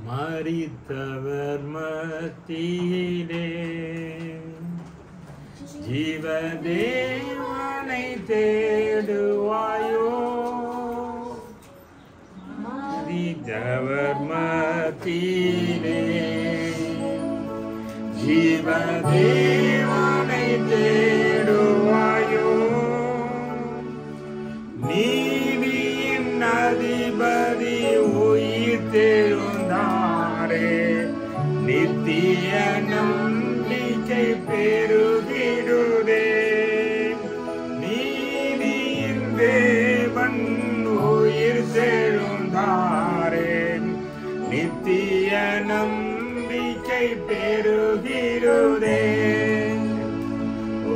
மரித்தவர் மத்தியிலே ஜீவதேவனை தேடுவாயோ? மரித்தவர் மத்தியிலே ஜீவதேவனை தேடுவாயோ? நீதியின் அதிபதி உயிர் தெழுந்தாரே, நித்திய நம்பிக்கை பெருகிடுதே. நீதியின் தேவன் உயிர் தெழுந்தாரே, நித்திய நம்பிக்கை பெருகிடுதே.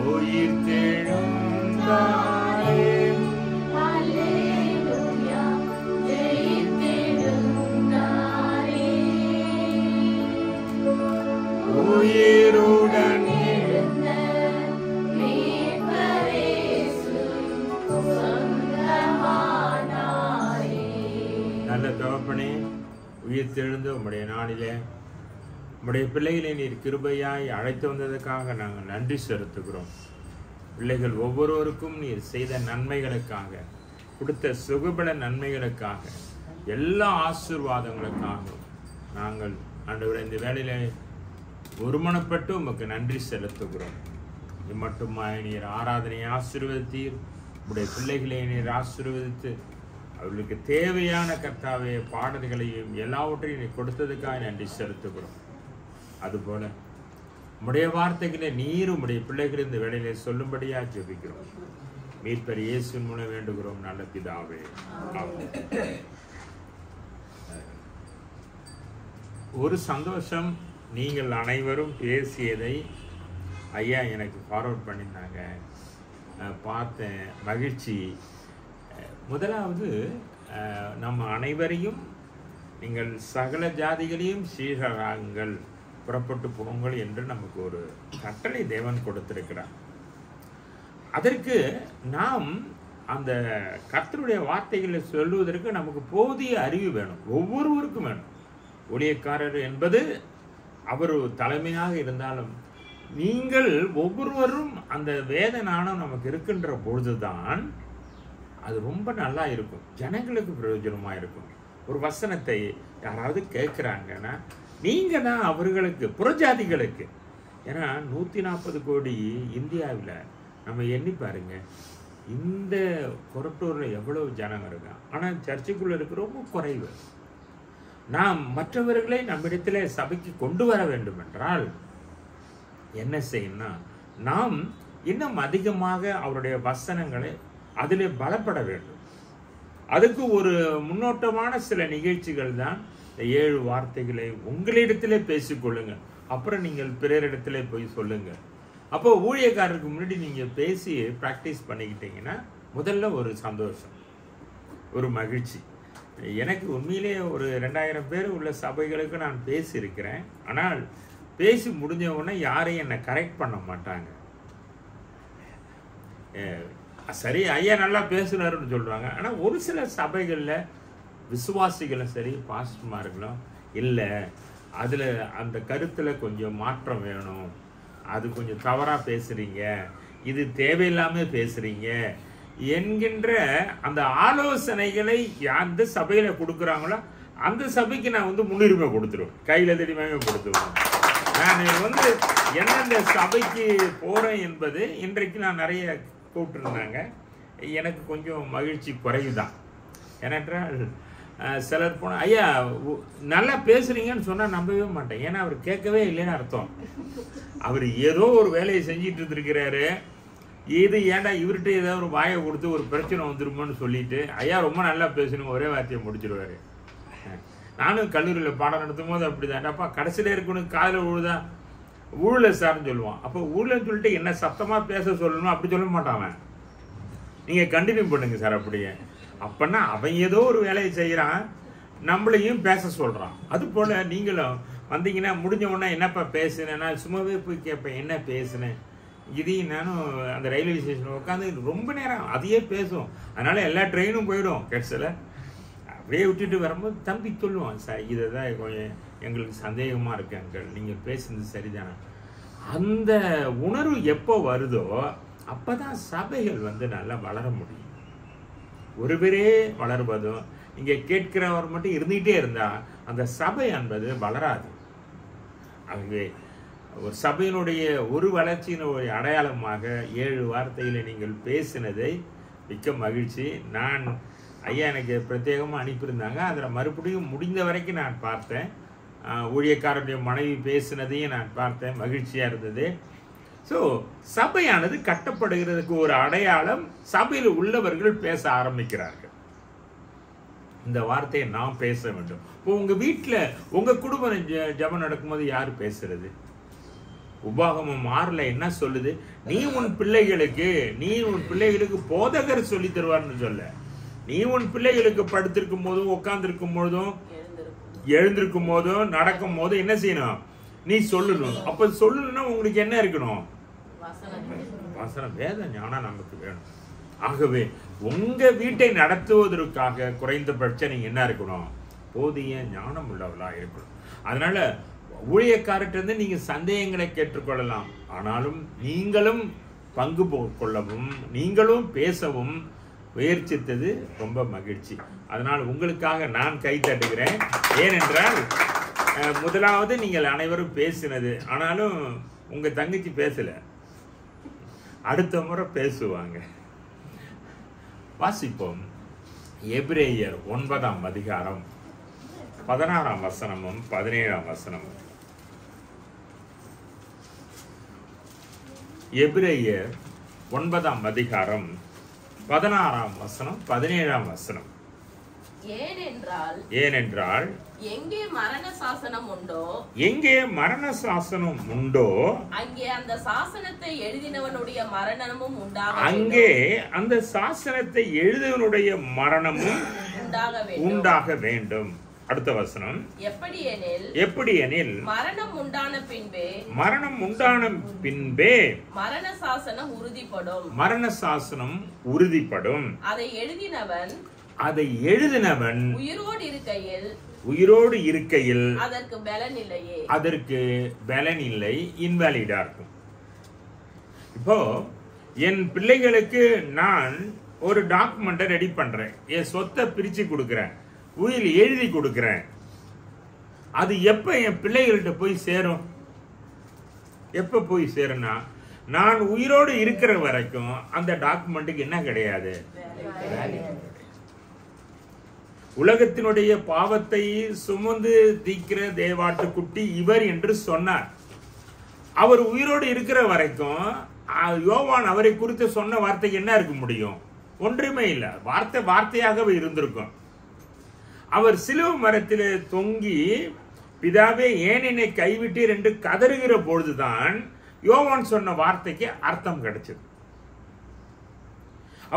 உயிர் தெழுந்தாரே, உயிருடன் எழுந்த மீட்பரேசு சொந்தமானாரே. நல்ல தகப்பனே, உயிர்த்தெழுந்த உம்முடைய நாளிலே உம்முடைய பிள்ளைகளை நீர் கிருபையாய் அழைத்து வந்ததற்காக நாங்கள் நன்றி செலுத்துகிறோம். பிள்ளைகள் ஒவ்வொருவருக்கும் நீர் செய்த நன்மைகளுக்காக, கொடுத்த சுகபல நன்மைகளுக்காக, எல்லா ஆசீர்வாதங்களுக்காக நாங்கள் ஆண்டவரே இந்த வேளையிலே ஒருமனப்பட்டு உமக்கு நன்றி செலுத்துகிறோம். இம்மட்டுமாய் நீர் ஆராதனையை ஆசீர்வதித்தீர். உடைய பிள்ளைகளை நீர் ஆசீர்வதித்து அவர்களுக்கு தேவையான கர்த்தாவே பாடல்களையும் எல்லாவற்றையும் நீ கொடுத்ததுக்காக நன்றி செலுத்துகிறோம். அதுபோல உடைய வார்த்தைகளை நீர் உடைய பிள்ளைகள் இந்த வேளையிலே சொல்லும்படியா ஜெபிக்கிறோம். மீட்பர் இயேசுவின் மூலம் வேண்டுகிறோம் நல்ல பிதாவே. ஒரு சந்தோஷம், நீங்கள் அனைவரும் பேசியதை ஐயா எனக்கு ஃபார்வர்ட் பண்ணியிருந்தாங்க, பார்த்தேன், மகிழ்ச்சி. முதலாவது, நம்ம அனைவரையும் நீங்கள் சகல ஜாதிகளையும் சீஷராகுங்கள், புறப்பட்டு போங்கள் என்று நமக்கு ஒரு கட்டளை தேவன் கொடுத்திருக்கிறார். அதற்கு நாம் அந்த கர்த்தருடைய வார்த்தைகளை சொல்லுவதற்கு நமக்கு போதிய அறிவு வேணும், ஒவ்வொருவருக்கும் வேணும். ஊழியக்காரர் என்பது அவர் தலைமையாக இருந்தாலும் நீங்கள் ஒவ்வொருவரும் அந்த வேத ஞானம் நமக்கு இருக்கின்ற பொழுதுதான் அது ரொம்ப நல்லா இருக்கும், ஜனங்களுக்கு பிரயோஜனமாக இருக்கும். ஒரு வசனத்தை யாராவது கேட்குறாங்கன்னா நீங்கள் தான் அவர்களுக்கு, புறஜாதிகளுக்கு, ஏன்னா 140 கோடி இந்தியாவில் நம்ம எண்ணி பாருங்க, இந்த கொரட்டூரில் எவ்வளவு ஜனம் இருக்கான், ஆனால் சர்ச்சுக்குள்ளே இருக்க ரொம்ப குறைவு. நாம் மற்றவர்களை நம்மிடத்தில் சபைக்கு கொண்டு வர வேண்டும் என்றால் என்ன செய்யணும்னா, நாம் இன்னும் அதிகமாக அவருடைய வசனங்களை அதிலே பலப்பட வேண்டும். அதுக்கு ஒரு முன்னோட்டமான சில நிகழ்ச்சிகள் தான் இந்த 7 வார்த்தைகளை உங்களிடத்திலே பேசிக்கொள்ளுங்க, அப்புறம் நீங்கள் பிறரிடத்திலே போய் சொல்லுங்க. அப்போ ஊழியக்காரருக்கு முன்னாடி நீங்கள் பேசி ப்ராக்டிஸ் பண்ணிக்கிட்டீங்கன்னா முதல்ல ஒரு சந்தோஷம், ஒரு மகிழ்ச்சி. எனக்கு உண்மையிலே ஒரு 2000 பேர் உள்ள சபைகளுக்கு நான் பேசியிருக்கிறேன். ஆனால் பேசி முடிஞ்ச உடனே யாரையும் என்னை கரெக்ட் பண்ண மாட்டாங்க. சரி ஐயா நல்லா பேசுனாருன்னு சொல்கிறாங்க. ஆனால் ஒரு சில சபைகளில் விசுவாசிகளும் சரி பாஸ்டர்மார்களும் இல்லை, அதில் அந்த கருத்தில் கொஞ்சம் மாற்றம் வேணும், அது கொஞ்சம் தவறாக பேசுகிறீங்க, இது தேவையில்லாமல் பேசுகிறீங்க என்கின்ற அந்த ஆலோசனைகளை எந்த சபையில் கொடுக்குறாங்களோ அந்த சபைக்கு நான் முன்னுரிமை கொடுத்துருவேன், கையில் தெரியுமே கொடுத்துருவேன். நான் எந்தெந்த சபைக்கு போகிறேன் என்பது இன்றைக்கு நான் நிறைய கூப்பிட்டுருந்தாங்க. எனக்கு கொஞ்சம் மகிழ்ச்சி குறைவுதான். ஏனென்றால் சிலர் போனால் ஐயா நல்லா பேசுகிறீங்கன்னு சொன்னால் நம்பவே மாட்டேன். ஏன்னா அவர் கேட்கவே இல்லைன்னு அர்த்தம். அவர் ஏதோ ஒரு வேலையை செஞ்சிட்டு இருந்திருக்கிறாரு, இது ஏன்டா இவர்கிட்ட ஏதாவது ஒரு வாயை கொடுத்து ஒரு பிரச்சனை வந்துருமோன்னு சொல்லிட்டு ஐயா ரொம்ப நல்லா பேசணும் ஒரே வார்த்தையை முடிச்சிடுவார். நானும் கல்லூரியில் பாடம் நடத்தும் போது அப்படி தான், அப்பா கடைசியில் இருக்கணும் காதில் ஊழுதான் ஊழல சார்னு சொல்லுவான். அப்போ ஊழல்னு சொல்லிட்டு என்ன சத்தமாக பேச சொல்லணும் அப்படி சொல்ல மாட்டான். நீங்கள் கண்டினியூ பண்ணுங்க சார் அப்படியே. அப்போன்னா அவன் ஏதோ ஒரு வேலையை செய்கிறான், நம்மளையும் பேச சொல்கிறான். அது போல் நீங்களும் வந்தீங்கன்னா முடிஞ்ச உடனே என்னப்பா பேசுனேன், நான் சும்மாவே போய் கேட்பேன் என்ன பேசுனேன். இதையும் நானும் அந்த ரயில்வே ஸ்டேஷனில் உட்காந்து ரொம்ப நேரம் அதையே பேசும். அதனால் எல்லா ட்ரெயினும் போயிடும் கட்சியில். அப்படியே விட்டுட்டு வரும்போது தம்பி சொல்லுவான், சார் இதை தான் கொஞ்சம் எங்களுக்கு சந்தேகமாக இருக்கு அங்கிள், நீங்கள் பேசுனது சரிதானே. அந்த உணர்வு எப்போ வருதோ அப்போ தான் சபைகள் நல்லா வளர முடியும். ஒருவரே வளர்வதும் இங்கே கேட்கிறவர் மட்டும் இருந்துகிட்டே இருந்தால் அந்த சபை என்பது வளராது. ஆகவே ஒரு சபையினுடைய ஒரு வளர்ச்சியினுடைய அடையாளமாக 7 வார்த்தையில் நீங்கள் பேசினதை மிக்க மகிழ்ச்சி. நான் ஐயா எனக்கு பிரத்யேகமாக அனுப்பியிருந்தாங்க, அதில் மறுபடியும் முடிந்த வரைக்கும் நான் பார்த்தேன். ஊழியக்காரருடைய மனைவி பேசினதையும் நான் பார்த்தேன், மகிழ்ச்சியாக இருந்தது. ஸோ சபையானது கட்டப்படுகிறதுக்கு ஒரு அடையாளம், சபையில் உள்ளவர்கள் பேச ஆரம்பிக்கிறார்கள். இந்த வார்த்தையை நாம் பேச வேண்டும். இப்போ உங்கள் வீட்டில் உங்கள் குடும்பம் ஜெபம் நடக்கும்போது யார் பேசுறது? உபாகமம் 6ல் என்ன சொல்லுது? நீ உன் பிள்ளைகளுக்கு போதகர் சொல்லி தருவார்னு சொல்ல. நீ உன் பிள்ளைகளுக்கு படுத்திருக்கும் போதும், உட்கார்ந்துருக்கும் போதும், எழுந்திருக்கும் போதும், நடக்கும் போதும் என்ன செய்யணும்? நீ சொல்லணும். அப்ப சொல்லணும்னா உங்களுக்கு என்ன இருக்கணும்? வசனம், வேத ஞானம் நமக்கு வேணும். ஆகவே உங்க வீட்டை நடத்துவதற்காக குறைந்தபட்சம் நீங்க என்ன இருக்கணும்? போதிய ஞானம் உள்ளவர்களா இருக்கணும். அதனால ஊழியக்காரர்கிட்ட நீங்க சந்தேகங்களை கேட்டுக்கொள்ளலாம், ஆனாலும் நீங்களும் பங்கு கொள்ளவும் நீங்களும் பேசவும் முயற்சித்தது ரொம்ப மகிழ்ச்சி. அதனால் உங்களுக்காக நான் கை தட்டுகிறேன். ஏனென்றால் முதலாவது நீங்கள் அனைவரும் பேசினது, ஆனாலும் உங்க தங்கச்சி பேசல, அடுத்த முறை பேசுவாங்க. வாசிப்போம். எபிரேயர் 9ஆம் அதிகாரம் 16ஆம் வசனமும் 17ஆம் வசனமும். எபிரேயர் 9ஆம் அதிகாரம் 16ஆம் வசனம் 17ஆம் வசனம். ஏனென்றால் எங்கே மரண சாசனம் உண்டோ அங்கே அந்த சாசனத்தை எழுதினவனுடைய மரணமும் உண்டாக வேண்டும். அடுத்த வசனம். எப்படியெனில் மரணம் உண்டான பின்பே மரண சாசனம் உறுதிப்படும். அதை எழுதினவன் உயிரோடு இருக்கையில் அதற்கு பலன் இல்லை, இன்வாலிடா இருக்கும். இப்போ என் பிள்ளைகளுக்கு நான் ஒரு டாக்குமெண்ட்டை ரெடி பண்றேன், என் சொத்தை பிரிச்சு கொடுக்கிறேன், உயில் எழுதி கொடுக்கிறேன். அது எப்ப என் பிள்ளைகள்கிட்ட போய் சேரும்? எப்ப போய் சேரும்னா, நான் உயிரோடு இருக்கிற வரைக்கும் அந்த டாக்குமெண்ட்டுக்கு என்ன கிடையாது? உலகத்தினுடைய பாவத்தை சுமந்து தீக்கிற தேவாட்டுக்குட்டி இவர் என்று சொன்னார். அவர் உயிரோடு இருக்கிற வரைக்கும் யோவான் அவரை குறித்து சொன்ன வார்த்தைக்கு என்ன இருக்க முடியும்? ஒன்றுமே இல்லை, வார்த்தையாகவே இருந்திருக்கும். அவர் சிலுவை மரத்திலே தொங்கி பிதாவே ஏன் என்னை கைவிட்டீர் என்று கதறுகிற பொழுதுதான் யோவான் சொன்ன வார்த்தைக்கு அர்த்தம் கிடைச்சது.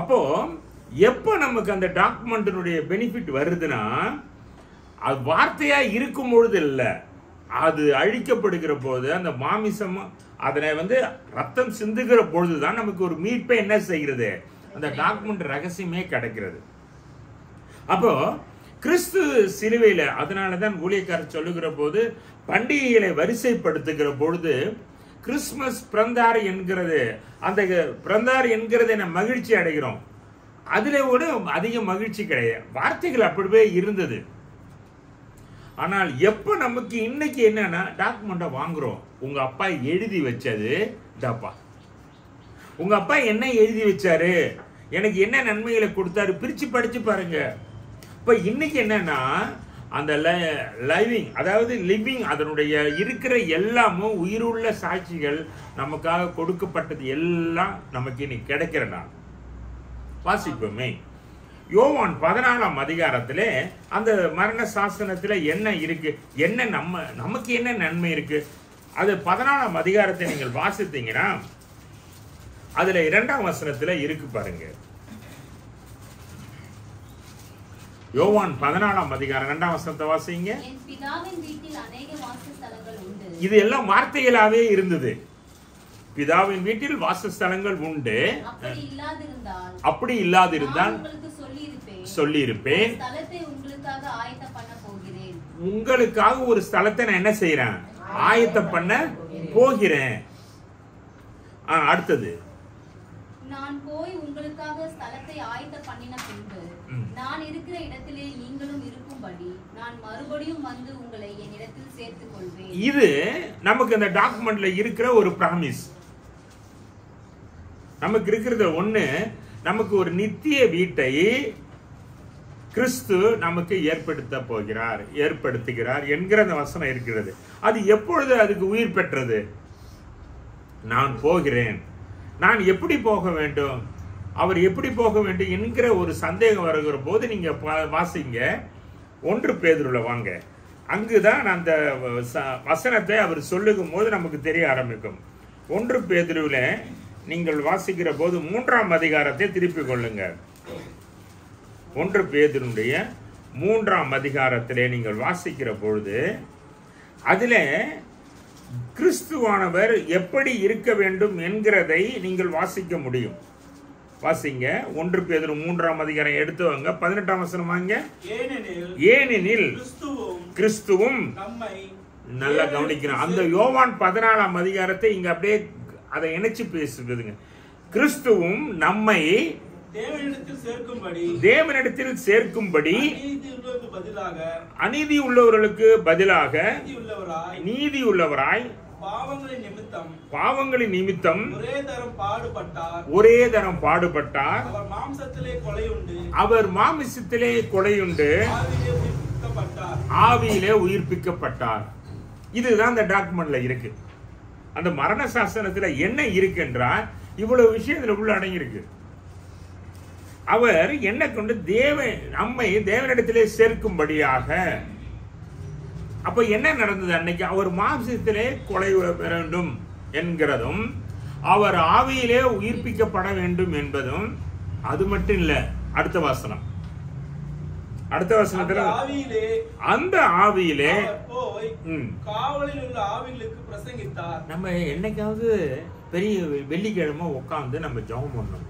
அப்போ எப்ப நமக்கு அந்த டாக்குமெண்டினுடைய பெனிஃபிட் வருதுன்னா, அது வார்த்தையா இருக்கும் பொழுது இல்ல, அது அழிக்கப்படுகிற போது, அந்த மாமிசம் அதனை ரத்தம் சிந்துகிற பொழுதுதான் நமக்கு ஒரு மீட்பை என்ன செய்கிறது? அந்த டாக்குமெண்ட் ரகசியமே கிடைக்கிறது. அப்போ கிறிஸ்து சிலுவையில, அதனாலதான் ஊழியக்காரர் சொல்லுகிற போது பண்டிகைகளை வரிசைப்படுத்துகிற பொழுது கிறிஸ்துமஸ் பிறந்தார் என்கிறது, அந்த பிறந்தார் என்கிறத நம்ம மகிழ்ச்சி அடைகிறோம். அதுல கூட அதிக மகிழ்ச்சி கிடையாது, வார்த்தைகள் அப்படியே இருந்தது. ஆனால் எப்ப நமக்கு இன்னைக்கு என்னன்னா, டாக்குமெண்ட்டை வாங்குறோம், உங்க அப்பா எழுதி வச்சது இதாப்பா, உங்க அப்பா என்ன எழுதி வச்சாரு, எனக்கு என்ன நன்மைகளை கொடுத்தாரு, பிரிச்சு படிச்சு பாருங்க. இப்ப இன்னைக்கு என்னன்னா, அந்த லைவிங், அதாவது லிவிங், அதனுடைய இருக்கிற எல்லாமும் உயிருள்ள சாட்சிகள் நமக்காக கொடுக்கப்பட்டது எல்லாம் நமக்கு இன்னைக்கு கிடைக்கிற நாள். வாசிப்போமே. யோவான் 14ஆம் அதிகாரத்திலே அந்த மரண சாசனத்துல என்ன இருக்கு, என்ன நமக்கு என்ன நன்மை இருக்கு, அது 14ஆம் அதிகாரத்தை நீங்கள் வாசித்தீங்கன்னா அதுல 2ஆம் வசனத்துல இருக்கு பாருங்க. யோவான் 14ஆம் அதிகாரம் 2ஆம் வசனத்தை வாசிங்க. இது எல்லாம் வார்த்தைகளாவே இருந்தது. பிதாவின் வீட்டில் வாசஸ்தலங்கள் உண்டு, அப்படி இல்லாதிருந்தால் சொல்லியிருப்பேன். ஸ்தலத்தை உங்களுக்காக ஆயத்தம் பண்ண போகிறேன். உங்களுக்காக ஒரு ஸ்தலத்தை நான் என்ன செய்யறேன்? ஆயத்தம் பண்ண போகிறேன். அடுத்தது, நான் போய் உங்களுக்காக ஸ்தலத்தை ஆயத்தம் பண்ணின பின்பு நான் இருக்கிற இடத்திலே நீங்களும் இருக்கும்படி நான் மறுபடியும் வந்து உங்களை என் இடத்தில் சேர்த்துக் கொள்வேன். இது நமக்கு இந்த டாக்குமெண்ட்ல இருக்கிற ஒரு பிராமிஸ். நமக்கு இருக்கிறது ஒண்ணு, நமக்கு ஒரு நித்திய வீட்டை கிறிஸ்து நமக்கு ஏற்படுத்துகிறார் என்கிற அந்த வசனம் இருக்கிறது. அது எப்பொழுது அதுக்கு உயிர் பெற்றது? நான் போகிறேன், நான் எப்படி போக வேண்டும், அவர் எப்படி போக வேண்டும் என்கிற ஒரு சந்தேகம் வருகிற போது நீங்க வாசிங்க 1 பேதுருல வாங்க. அங்குதான் அந்த வசனத்தை அவர் சொல்லுகும் போது நமக்கு தெரிய ஆரம்பிக்கும். 1 பேதுருல நீங்கள் வாசிக்கிற போது 3ஆம் அதிகாரத்தை திருப்பிக் கொள்ளுங்க. 1 பேதுருடைய 3ஆம் அதிகாரத்திலே நீங்கள் வாசிக்கிற பொழுது அதுல கிறிஸ்துவானவர் எப்படி இருக்க வேண்டும் என்கிறதை நீங்கள் வாசிக்க முடியும். வாசிங்க 1 பேதுரு 3ஆம் அதிகாரம் எடுத்துவாங்க 18ஆம் வசனம் வாங்க. ஏனெனில் கிறிஸ்துவும் நல்லா கவனிக்கணும். அந்த யோவான் 14ஆம் அதிகாரத்தை இங்க அப்படியே அதை இணைச்சு பேசுவதுங்க. கிறிஸ்துவும் நம்மை தேவனிடத்தில் சேர்க்கும்படி அநீதி உள்ளவர்களுக்கு பதிலாக நீதி உள்ளவராய் பாவங்களின் நிமித்தம் ஒரே தரம் பாடுபட்டார். அவர் மாமிசத்திலே கொலையுண்டு ஆவியிலே உயிர்ப்பிக்கப்பட்டார். இதுதான் அந்த டாக்குமெண்ட்ல இருக்கு. அந்த மரண சாசனத்துல என்ன இருக்கு என்றால் இவ்வளவு விஷயத்துல உள்ள அடங்கி இருக்கு. அவர் என்ன கொண்டு நம்மை தேவனிடத்திலே சேர்க்கும்படியாக. அப்ப என்ன நடந்தது அன்னைக்கு? அவர் மாம்சத்திலே கொலை வேண்டும் என்கிறதும் அவர் ஆவியிலே உயிர்ப்பிக்கப்பட வேண்டும் என்பதும் அது மட்டும் இல்ல. அடுத்த வசனத்துல அந்த ஆவியிலே காவலில் உள்ள ஆவிகளுக்கு பிரசங்கித்தார். நம்ம என்னைக்காவது பெரிய வெள்ளிக்கிழமை உட்காந்து நம்ம ஜெபம் பண்ணோம்.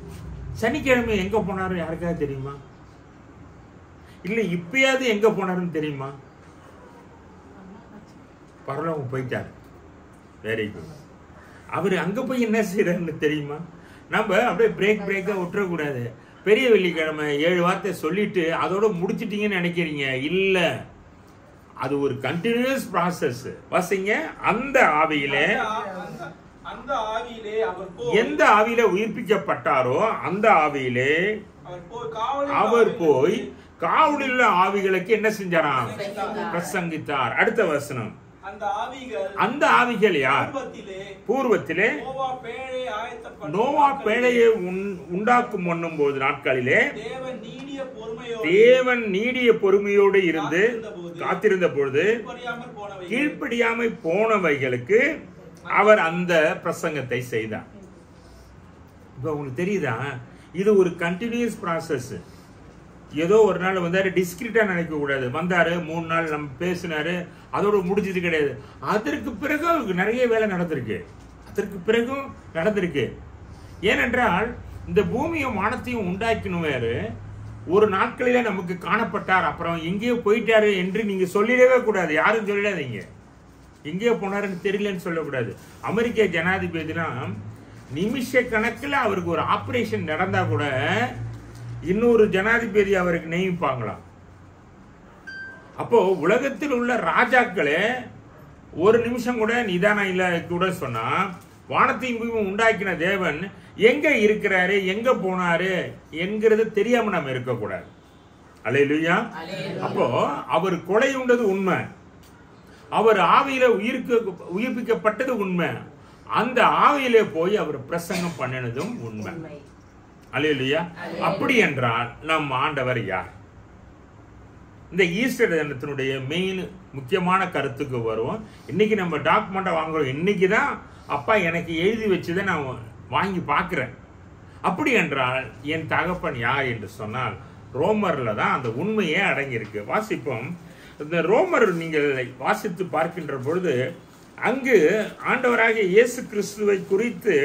சனிக்கிழமை எங்க போனாரு யாருக்காவது தெரியுமா? இல்ல இப்பயாவது எங்க போனாருன்னு தெரியுமா? பரலோகம் போயிட்டாரு. Very good. அவரு அங்க போய் என்ன செய்யறாருன்னு தெரியுமா? நம்ம அப்படியே பிரேக்கா விட்டுறக்கூடாது. பெரிய வெள்ளிக்கிழமை 7 வார்த்தை சொல்லிட்டு அதோட முடிச்சிட்டீங்கன்னு நினைக்கிறீங்க. இல்ல, அது ஒரு கண்டினியூஸ் ப்ராசஸ். வாசிங்க. அந்த ஆவியிலே எந்த ஆவியிலே உயிர்ப்பிக்கப்பட்டாரோ அந்த ஆவியிலே அவர் போய் காவலில் உள்ள ஆவிகளுக்கு என்ன செஞ்சாராம்? பிரசங்கித்தார். அடுத்த வசனம். அந்த ஆவிகள் யார்? பூர்வத்திலே நோவா பேழையை உண்டாக்கும் பண்ணும் போது நாட்களிலே தேவன் நீடிய பொறுமையோடு இருந்து காத்திருந்த பொழுது கீழ்ப்படியாமை போனவைகளுக்கு அவர் அந்த பிரசங்கத்தை செய்தார். இப்ப உங்களுக்கு தெரியுதா? இது ஒரு கண்டினியூஸ் ப்ராசஸ். ஏதோ ஒரு நாள் வந்தாரு, டிஸ்கிரிட்டா நினைக்க கூடாது. வந்தாரு 3 நாள் நம்ம பேசினாரு, அதோட முடிஞ்சது கிடையாது. அதற்கு பிறகு நிறைய வேலை நடந்திருக்கு. ஏனென்றால் இந்த பூமியும் வானத்தையும் உண்டாக்கணும் வேறு ஒரு நாட்களிலே நமக்கு காணப்பட்டார், அப்புறம் எங்கேயோ போயிட்டாரு என்று நீங்க சொல்லிடவே கூடாது. யாரும் சொல்லிடாதீங்க. எங்கேயோ போனாருன்னு தெரியலன்னு சொல்லக்கூடாது. அமெரிக்க ஜனாதிபதிலாம் நிமிஷ கணக்கில் அவருக்கு ஒரு ஆபரேஷன் நடந்தா கூட இன்னொரு ஜனாதிபதி அவருக்கு நியமிப்பாங்களாம். அப்போ உலகத்தில் உள்ள ராஜாக்களே ஒரு நிமிஷம் கூட நிதானம் இல்ல கூட சொன்னா, வானத்தையும் பூமியும் உண்டாக்கின தேவன் எங்க இருக்கிறாரு, எங்க போனாரு என்கிறது தெரியாம நம்ம இருக்கக்கூடாது. அல்லேலூயா. அப்போ அவர் கொலை உண்டது உண்மை, அவர் ஆவியில உயிர்ப்பிக்கப்பட்டது உண்மை, அந்த ஆவியிலே போய் அவர் பிரசங்கம் பண்ணினதும் உண்மை. அல்லேலூயா. அப்படி என்றால் நம் ஆண்டவர் யார்? இந்த ஈஸ்டர் தினத்தினுடைய மெயின் முக்கியமான கருத்துக்கு வருவோம். இன்னைக்கு நம்ம டாக்குமெண்ட்டை வாங்குறோம். இன்னைக்கு தான் அப்பா எனக்கு எழுதி வச்சதை நான் வாங்கி பார்க்கிறேன். அப்படி என்றால் என் தகப்பன் யார் என்று சொன்னால் ரோமர்ல தான் அந்த உண்மையே அடங்கியிருக்கு. வாசிப்போம். இந்த ரோமர் நீங்கள் வாசித்து பார்க்கின்ற பொழுது அங்கு ஆண்டவராகிய இயேசு கிறிஸ்துவை குறித்து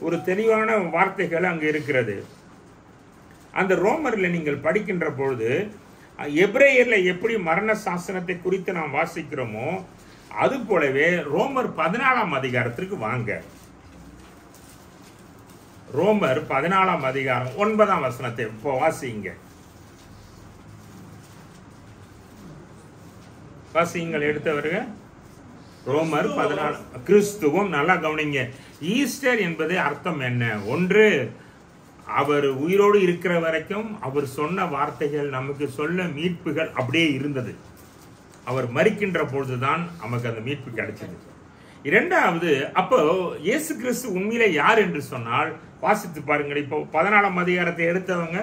ஒரு தெளிவான வார்த்தைகள் அங்கு இருக்கிறது. அந்த ரோமர்ல நீங்கள் படிக்கின்ற பொழுது எபிரேயர்ல எப்படி மரண சாசனத்தை குறித்து நாம் வாசிக்கிறோமோ அது போலவே ரோமர் 14ஆம் அதிகாரத்திற்கு வாங்க. ரோமர் 14ஆம் அதிகாரம் 9ஆம் வசனத்தை இப்போ வாசிங்க. வாசிங்கள் எடுத்தவர்கள். ரோமர் 14. கிறிஸ்துவும், நல்லா கவனிங்க, ஈஸ்டர் என்பது அர்த்தம் என்ன? ஒன்று, அவர் உயிரோடு இருக்கிற வரைக்கும் அவர் சொன்ன வார்த்தைகள் நமக்கு சொல்ல மீட்புகள் அப்படியே இருந்தது. அவர் மரிக்கின்ற பொழுதுதான் நமக்கு அந்த மீட்பு கிடைச்சது. இரண்டாவது, அப்போ இயேசு கிறிஸ்து உண்மையிலே யார் என்று சொன்னால் வாசித்து பாருங்கள். இப்போ 14ஆம் அதிகாரத்தை எடுத்தவங்க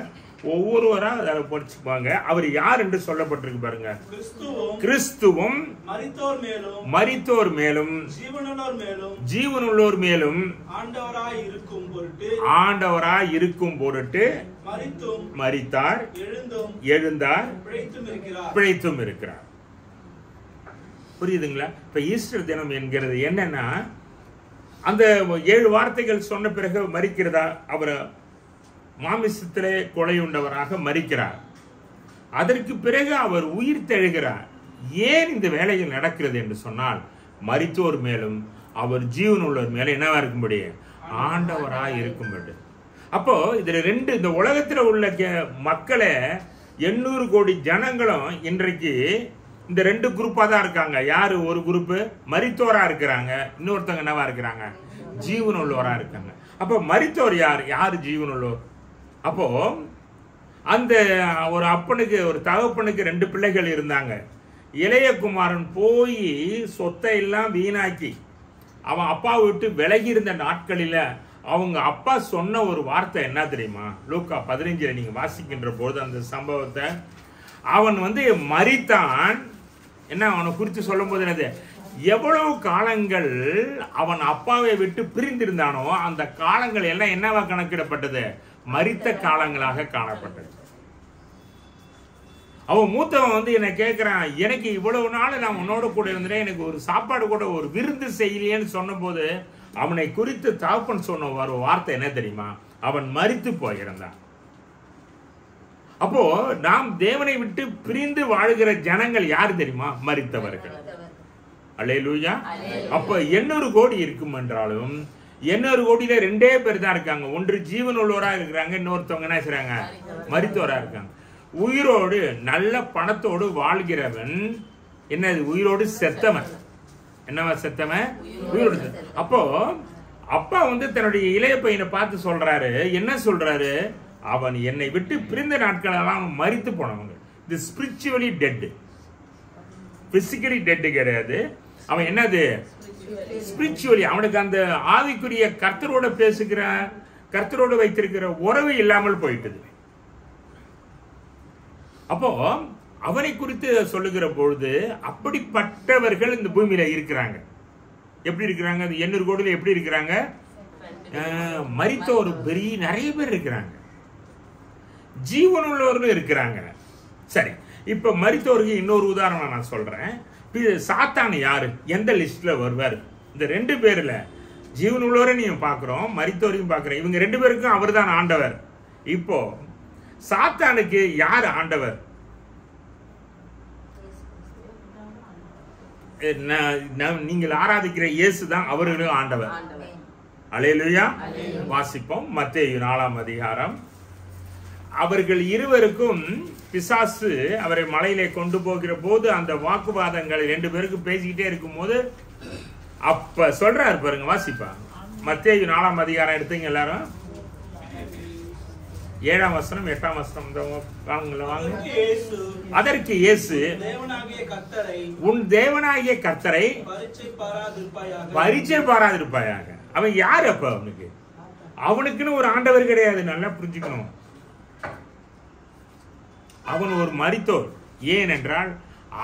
ஒவ்வொருவரா அதை படிச்சுப்பாங்க. அவர் யார் என்று சொல்லப்பட்டிருக்கு பாருங்க. கிறிஸ்துவும் மரித்தோர் மேலும் ஜீவனுள்ளோர் மேலும் ஆண்டவராய் இருக்கும் பொருட்டு மரித்தார், எழுந்தார், பிழைத்தும் இருக்கிறார். புரியுதுங்களா? இப்ப ஈஸ்டர் தினம் என்கிறது என்னன்னா, அந்த 7 வார்த்தைகள் சொன்ன பிறகு மரிக்கிறதா? அவர் மாமிசத்திலே கொலையுண்டவராக மரிக்கிறார். அதற்கு பிறகு அவர் உயிர் தெழுகிறார். ஏன் இந்த வேலைகள் நடக்கிறது என்று சொன்னால், மரித்தோர் மேலும் அவர் ஜீவனுள்ளோர் மேலும் என்னவா இருக்கும்படி? ஆண்டவராய் இருக்கும்படி. அப்போ இதுல ரெண்டு, இந்த உலகத்துல உள்ள மக்களை 800 கோடி ஜனங்களும் இன்றைக்கு இந்த 2 குரூப்பா தான் இருக்காங்க. யாரு? ஒரு குரூப் மரித்தோரா இருக்கிறாங்க, இன்னொருத்தவங்க என்னவா இருக்கிறாங்க? ஜீவனுள்ளோரா இருக்காங்க. அப்போ மரித்தோர் யார்? யாரு ஜீவனுள்ளோர்? அப்போ அந்த ஒரு அப்பனுக்கு, ஒரு தகப்பனுக்கு 2 பிள்ளைகள் இருந்தாங்க. இளைய குமாரன் போய் சொத்தை எல்லாம் வீணாக்கி அவன் அப்பா விட்டு விலகி இருந்த நாட்களில அவங்க அப்பா சொன்ன ஒரு வார்த்தை என்ன தெரியுமா? லூக்கா 15 நீங்க வாசிக்கின்ற போது அந்த சம்பவத்தை, அவன் மரித்தான். என்ன அவனை குறித்து சொல்லும் போது என்னது? எவ்வளவு காலங்கள் அவன் அப்பாவை விட்டு பிரிந்திருந்தானோ அந்த காலங்கள் எல்லாம் என்னவா கணக்கிடப்பட்டது? மரித்த காலங்களாக காணப்பட்டது. அவன் மூத்தவன் என்னை கேட்கிறான், எனக்கு இவ்வளவு நாள் நான் உன்னோட கூட இருந்தேன், எனக்கு ஒரு சாப்பாடு கூட ஒரு விருந்து செய்யலையேன்னு சொன்ன போது அவனை குறித்து தகப்பன் சொன்ன ஒரு வார்த்தை என்ன தெரியுமா? அவன் மரித்து போயிருந்தான். அப்போ நாம் தேவனை விட்டு பிரிந்து வாழ்கிற ஜனங்கள் யார் தெரியுமா? மரித்தவர்கள். அல்லேலூயா. அப்ப 800 கோடி இருக்கும் என்றாலும் 800 கோடியில 2 பேர் தான் இருக்காங்க. ஒன்று ஜீவன் உள்ளவரா இருக்கிறாங்க, இன்னொருத்தவங்க என்ன செய்றாங்க? மரித்தோரா இருக்காங்க. உயிரோடு நல்ல பணத்தோடு வாழ்கிறவன் என்னது? உயிரோடு செத்தவன். என்னவா செத்தவன்? உயிரோடு. அப்போ அப்பா தன்னுடைய இளைய பையனை பார்த்து சொல்றாரு, என்ன சொல்றாரு? அவன் என்னை விட்டு பிரிந்த நாட்கள் எல்லாம் மரித்து போனவங்க. இது ஸ்பிரிச்சுவலி டெட், பிசிக்கலி டெட் கிடையாது. அவன் என்னது? ஸ்பிரிச்சுவலி, அவனுக்கு அந்த ஆவிக்குரிய கர்த்தரோட பேசுகிற, கர்த்தரோடு வைத்திருக்கிற உறவு இல்லாமல் போயிட்டது. அப்போ அவனை குறித்து சொல்லுகிற பொழுது அப்படிப்பட்டவர்கள் இந்த பூமியில இருக்கிறாங்க. எப்படி இருக்கிறாங்க? 800 கோடியில எப்படி இருக்கிறாங்க? மரித்த ஒரு பெரிய நிறைய பேர் இருக்கிறாங்க, ஜீவனுள்ளவர்களும் இருக்கிறாங்க. சரி, இப்ப மரித்தவருக்கு இன்னொரு உதாரணம் நான் சொல்றேன். சாத்தான் யாரு? எந்த லிஸ்ட்ல வருவார்? இந்த 2 பேர்ல ஜீவனுள்ளவரை நீங்க பாக்குறோம், மரித்தவரையும் பாக்குறோம். இவங்க 2 பேருக்கும் அவர் தான் ஆண்டவர். இப்போ சாத்தானுக்கு யார் ஆண்டவர்? நீங்கள் ஆராதிக்கிற இயேசு தான் அவர்களும் ஆண்டவர். அல்லேலூயா. வாசிப்போம் மத்தேயு 4ஆம் அதிகாரம். அவர்கள் இருவருக்கும் பிசாசு அவரை மலையிலே கொண்டு போகிற போது அந்த வாக்குவாதங்கள் 2 பேருக்கு பேசிக்கிட்டே இருக்கும் போது அப்ப சொல்றாரு பாருங்க, வாசிப்பா. மத்தேயு 4ஆம் அதிகாரம் எடுத்தீங்க எல்லாரும். 7ஆம் வசனம் 8ஆம் வசனம் வாங்க. அதற்கு இயேசு, உன் தேவனாகிய கர்த்தரை பரீட்சை பாராதிருப்பாயாக. அவன் யாரு? அப்ப அவனுக்குன்னு ஒரு ஆண்டவர் கிடையாது. நல்லா புரிஞ்சுக்கணும். அவன் ஒரு மரித்தோர். ஏனென்றால்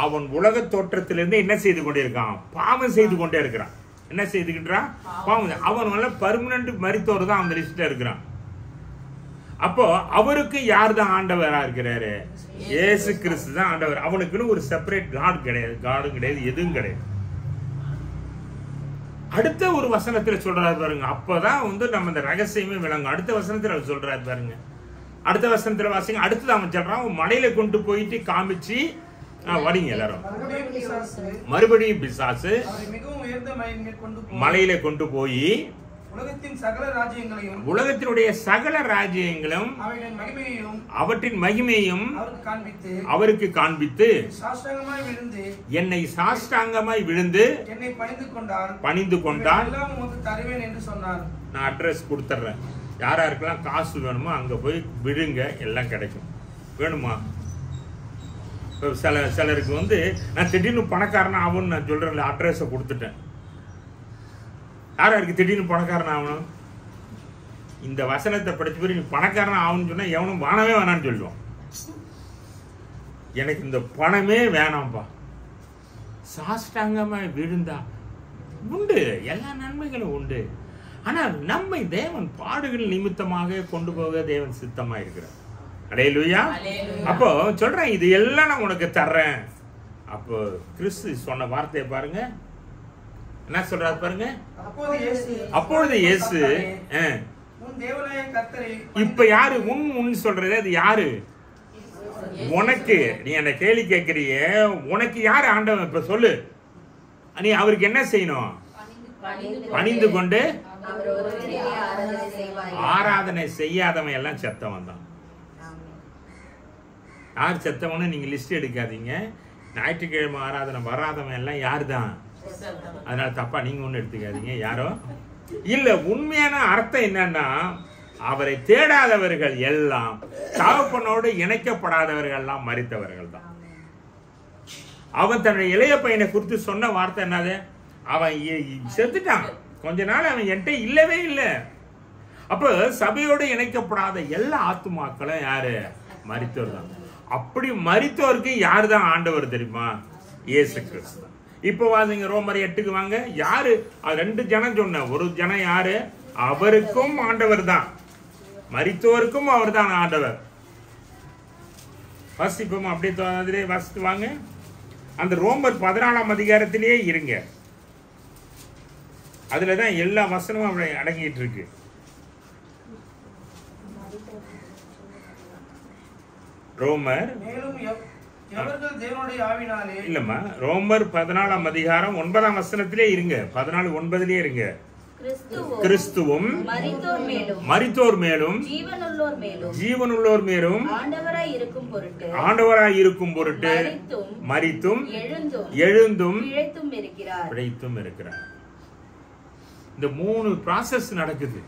அவன் உலக தோற்றத்திலிருந்து என்ன செய்து கொண்டிருக்கான்? பாவம் செய்து கொண்டே இருக்கிறான். என்ன செய்துகின்றான்? பாவம். அவன் பர்மனன்ட் மரித்தோர் தான் அந்த லிஸ்ட்ல இருக்கிறான். அப்போ அவருக்கு யார் தான் ஆண்டவரா இருக்கிறாரு? இயேசு கிறிஸ்து தான் ஆண்டவர். அவனுக்குன்னு ஒரு செப்பரேட் காட் கிடையாது, காடும் கிடையாது, எதுவும் கிடையாது. அடுத்த ஒரு வசனத்துல சொல்றாரு பாருங்க, அப்பதான் நம்ம இந்த ரகசியமே விளங்கும். அடுத்த வசனத்துல சொல்றாரு பாருங்க, அடுத்த வசனத்துல வாசிங்க. அடுத்தது அவன் சொல்றான், மலையில கொண்டு போயிட்டு காமிச்சு வடிங்க எல்லாரும். மறுபடியும் பிசாசு மிகவும் உயர்ந்த மலையில கொண்டு போய் உலகத்தின் சகல ராஜ்யங்களையும் உலகத்தினுடைய சகல ராஜ்யங்களும் அவற்றின் மகிமையும் அவருக்கு காண்பித்து என்னை சாஷ்டாங்கமாய் விழுந்து பணிந்து கொண்டால் நான் அட்ரஸ் கொடுத்துட்றேன், யாராருக்கெல்லாம் காசு வேணுமோ அங்க போய் விழுங்க, எல்லாம் கிடைக்கும். வேணுமா? சிலருக்கு வந்து நான் திடீர்னு பணக்காரன் ஆகும்னு நான் சொல்றேன்ல, அட்ரஸை கொடுத்துட்டேன். யாராருக்கு திடீர்னு பணக்காரன் ஆகணும்? இந்த வசனத்தை படிச்சு போய் நீ பணக்காரன் ஆகும்னு சொன்னா எவனும் வானமே வேணான்னு சொல்லுவான். எனக்கு இந்த பணமே வேணாம்ப்பா, சாஷ்டாங்கமா விழுந்தா உண்டு, எல்லா நன்மைகளும் உண்டு. ஆனால் நம்மை தேவன் பாடுகள் நிமித்தமாக கொண்டு போக தேவன் சித்தமா இருக்கிறார். அல்லேலூயா. அப்போ சொல்றேன், இது எல்லாம் நான் உனக்கு தர்றேன். அப்போ கிறிஸ்து சொன்ன வார்த்தையை பாருங்க, என்ன சொல்றாரு பாருங்க. அப்பொழுது இயேசு இப்ப யாரு உன் சொல்றது? அது யாரு? உனக்கு. நீ என்ன கேள்வி கேட்கறிய, உனக்கு யாரு ஆண்டவன்? இப்ப சொல்லு. நீ அவருக்கு என்ன செய்யணும்? பணிந்து கொண்டு. ஆராதனை செய்யாதவன் எல்லாம் செத்தவன் தான். யார் செத்தவனு நீங்க லிஸ்ட் எடுக்காதீங்க. ஞாயிற்றுக்கிழமை ஆராதனை வராதவன் எல்லாம் யாரு தான்? அதனால தப்பா நீங்க ஒண்ணு எடுத்துக்காதீங்க. யாரோ இல்ல. உண்மையான அர்த்தம் என்னன்னா, அவரை தேடாதவர்கள் எல்லாம், தகப்பனோடு இணைக்கப்படாதவர்கள் எல்லாம் மரித்தவர்கள் தான். அவன் தன்னுடைய இளைய பையனை குறித்து சொன்ன வார்த்தை என்னது? அவன் செத்துட்டான், கொஞ்ச நாள் அவன் என்கிட்ட இல்லவே இல்லை. அப்ப சபையோடு இணைக்கப்படாத எல்லா ஆத்துமாக்களும் யாரு? மரித்தோர் தான். அப்படி மரித்தோருக்கு யாரு தான் ஆண்டவர் தெரியுமா? இயேசு கிறிஸ்து. இப்ப வாங்க ரோமர் 8க்கு வாங்க. யாரு? ரெண்டு ஜனம் சொன்ன, ஒரு ஜனம் யாரு? அவருக்கும் ஆண்டவர் தான், மரித்தோருக்கும் அவர் தான் ஆண்டவர். வாசிப்போம், அப்படியே வாசித்து வாங்க. அந்த ரோமர் 14ஆம் அதிகாரத்திலேயே இருங்க, அதுலதான் எல்லா வசனமும் அப்படி அடங்கிட்டு இருக்கு. ரோமர் இல்லம்மா, ரோமர் 14ஆம் அதிகாரம் 9ஆம் வசனத்திலே இருங்க. 14:9 இருங்க. கிறிஸ்துவும் மரித்தோர் மேலும் ஜீவனுள்ளோர் மேலும் ஆண்டவராய் இருக்கும் பொருட்டு மரித்தும் எழுந்தும் பிழைத்தும் இருக்கிறார். இந்த 3 ப்ராசஸ் நடக்குது.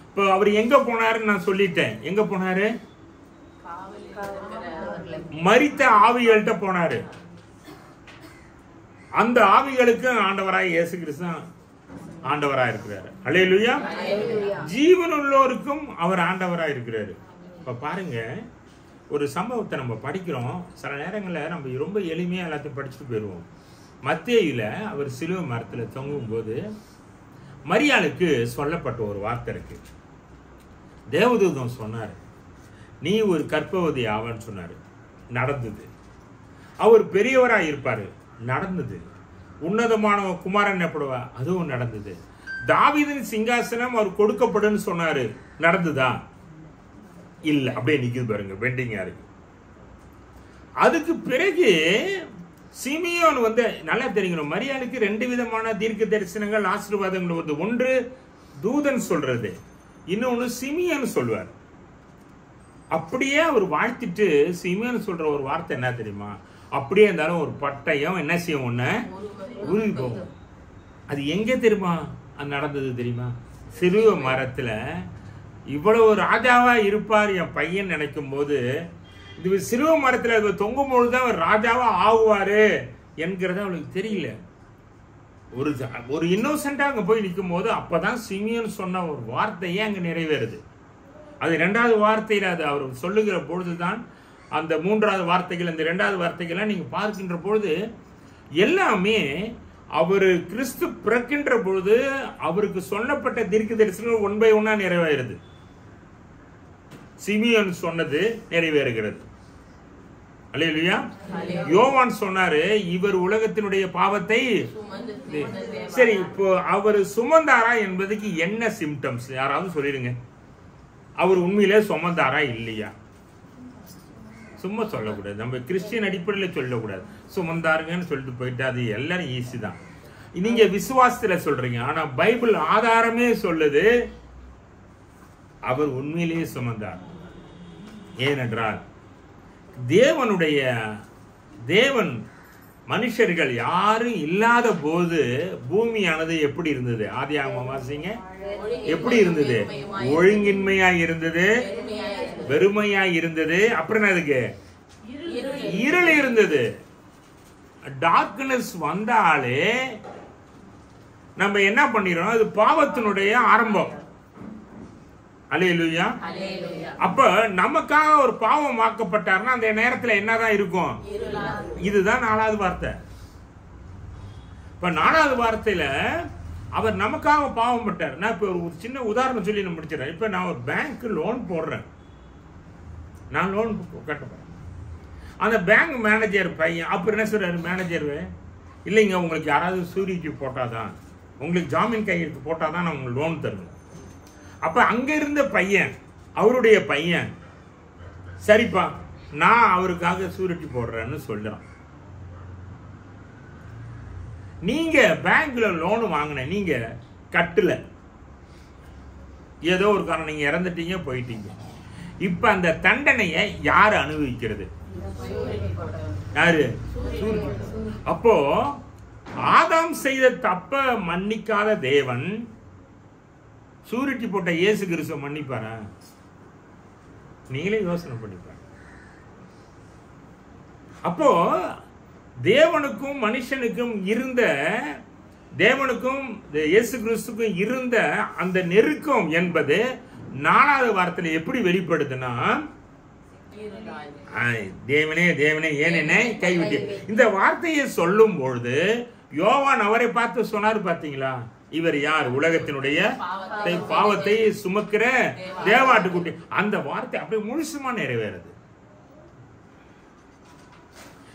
இப்போ அவர் எங்க போனாருன்னு நான் சொல்லிட்டேன். எங்க போனாரு? மரித்த ஆவிகள்கிட்ட போனாரு. அந்த ஆவிகளுக்கு ஆண்டவராய் இயேசு கிறிஸ்து ஆண்டவராய் இருக்கிறாரு. அல்லேலூயா. ஜீவனுள்ளோருக்கும் அவர் ஆண்டவராய் இருக்கிறாரு. இப்ப பாருங்க, ஒரு சம்பவத்தை நம்ம படிக்கிறோம். சில நேரங்களில் நம்ம ரொம்ப எளிமையா எல்லாத்தையும் படிச்சுட்டு போயிடுவோம். மத்தேயுல அவர் சிலுவை மரத்துல தொங்கும் போது மரியாளுக்கு சொல்லப்பட்ட ஒரு வார்த்தை இருக்கு. தேவதூதன் சொன்னார், நீ ஒரு கர்ப்பவதி ஆவான்னு சொன்னாரு. நடந்தது. அவர் பெரியவராக இருப்பாரு. நடந்தது. உன்னதமான குமாரன் எப்படவா? அதுவும் நடந்தது. தாவீதின் சிங்காசனம் அவர் கொடுக்கப்படும் சொன்னாரு. நடந்துதா? இல்ல, அப்படியே நிக்குது பாருங்க, பெண்டிங்கா இருக்கு. அதுக்கு பிறகு சிமியோன் வந்து நல்லா தெரியும், மரியாளுக்கு 2 விதமான தீர்க்க தரிசனங்கள் ஆசீர்வாதங்கள் வருது. ஒன்று தூதன் சொல்றது, இன்னொன்னு சிமியோன் சொல்வார். அப்படியே அவர் வாழ்த்திட்டு சிமியோன் சொல்ற ஒரு வார்த்தை என்ன தெரியுமா? அப்படியே இருந்தாலும் ஒரு பட்டயம் என்ன செய்யும்? ஒண்ணு உருவி போகும். அது எங்க தெரியுமா அது நடந்தது தெரியுமா? சிலுவை மரத்துல இவ்வளவு ராஜாவா இருப்பார் என் பையன் நினைக்கும் போது, இது சிலுவை மரத்துல தொங்கும் பொழுதுதான் அவர் ராஜாவா ஆகுவாரு என்கிறத அவளுக்கு தெரியல. ஒரு இன்னோசென்டா அங்க போய் நிற்கும் போது அப்பதான் சிமியோன் சொன்ன ஒரு வார்த்தையே அங்க நிறைவேறுது. அது 2வது வார்த்தையில அது அவர் சொல்லுகிற பொழுதுதான் அந்த 3வது வார்த்தைகள், அந்த 2வது வார்த்தைகள்லாம் நீங்க பார்க்கின்ற பொழுது எல்லாமே அவர் கிறிஸ்து பிறக்கின்ற பொழுது அவருக்கு சொல்லப்பட்ட தீர்க்க தரிசனங்கள் 1 by 1 நிறைவேறுது. சிமியோன் சொன்னது நிறைவேறுகிறது. அல்லேலூயா. யோவான் சொன்னாரு, இவர் உலகத்தினுடைய பாவத்தை. சரி, இப்போ அவர் சுமந்தாரா என்பதுக்கு என்ன சிம்டம்ஸ் யாராவது சொல்லிடுங்க. அவர் உண்மையிலே சுமந்தாரா இல்லையா? சும்மா சொல்லக்கூடாது, நம்ம கிறிஸ்டியன் அடிப்படையில் சொல்லக்கூடாது. சுமந்தாருங்கன்னு சொல்லிட்டு போயிட்டு அது எல்லாரும் ஈஸி தான். நீங்க விசுவாசத்துல சொல்றீங்க, ஆனா பைபிள் ஆதாரமே சொல்லுது அவர் உண்மையிலேயே சுமந்தார். ஏனென்றால் தேவன் மனுஷர்கள் யாரும் இல்லாத போது பூமியானது எப்படி இருந்தது? ஆதியாகமம் வாசிங்க. எப்படி இருந்தது? ஒழுங்கின்மையா இருந்தது, வெறுமையா இருந்தது. அப்புறம் அதுக்கு இருள் இருந்தது. டார்க்னஸ் வந்தாலே நம்ம என்ன பண்ணிடுறோம்? அது பாவத்தினுடைய ஆரம்பம். அல்லேலூயா. அப்ப நமக்காக ஒரு பாவம் ஆக்கப்பட்டார்னா அந்த நேரத்துல என்னதான் இருக்கும்? இதுதான் 4வது வார்த்தை. இப்ப 4வது வார்த்தையில அவர் நமக்காக பாவம் பட்டார். நான் இப்ப ஒரு சின்ன உதாரணம் சொல்லி நான் முடிச்சிடறேன். இப்ப நான் ஒரு பேங்க் லோன் போடுறேன், நான் லோன் கட்ட போறேன். அந்த பேங்க் மேனேஜர் பையன் அப்புறம் என்ன சொல்றாரு? மேனேஜர், இல்லைங்க, உங்களுக்கு யாராவது சூரிட்டி போட்டாதான், உங்களுக்கு ஜாமீன் கையெழுத்து போட்டாதான் நான் உங்களுக்கு லோன் தருவேன். அப்ப அங்க இருந்த பையன், அவருடைய பையன், சரிப்பா நான் அவருக்காக சூரிட்டி போடுறேன்னு சொல்றான். நீங்க பேங்க்ல லோன் வாங்கின, நீங்க கட்டல, ஏதோ ஒரு காரணம், நீங்க இறந்துட்டீங்க, போயிட்டீங்க. இப்ப அந்த தண்டனையை யாரு அனுபவிக்கிறது? யாரு? அப்போ ஆதாம் செய்த தப்ப மன்னிக்காத தேவன் சூரிட்டி போட்ட இயேசு கிறிஸ்துவ மன்னிப்பாரா? நீங்களே யோசனை பண்ணிப்பாரு. அப்போ தேவனுக்கும் மனுஷனுக்கும் இருந்த, தேவனுக்கும் இயேசு கிறிஸ்துக்கும் இருந்த அந்த நெருக்கம் என்பது 4வது வார்த்தையில எப்படி வெளிப்படுதுன்னா, தேவனே தேவனே ஏன் என்னை கைவிட்டு, இந்த வார்த்தையை சொல்லும் பொழுது யோவான் அவரை பார்த்து சொன்னார், பாத்தீங்களா, இவர் யார்? உலகத்தினுடைய பாவத்தை சுமக்கிற தேவாட்டுக்குட்டி. அந்த வார்த்தை அப்படியே முழுசுமா நிறைவேறுது.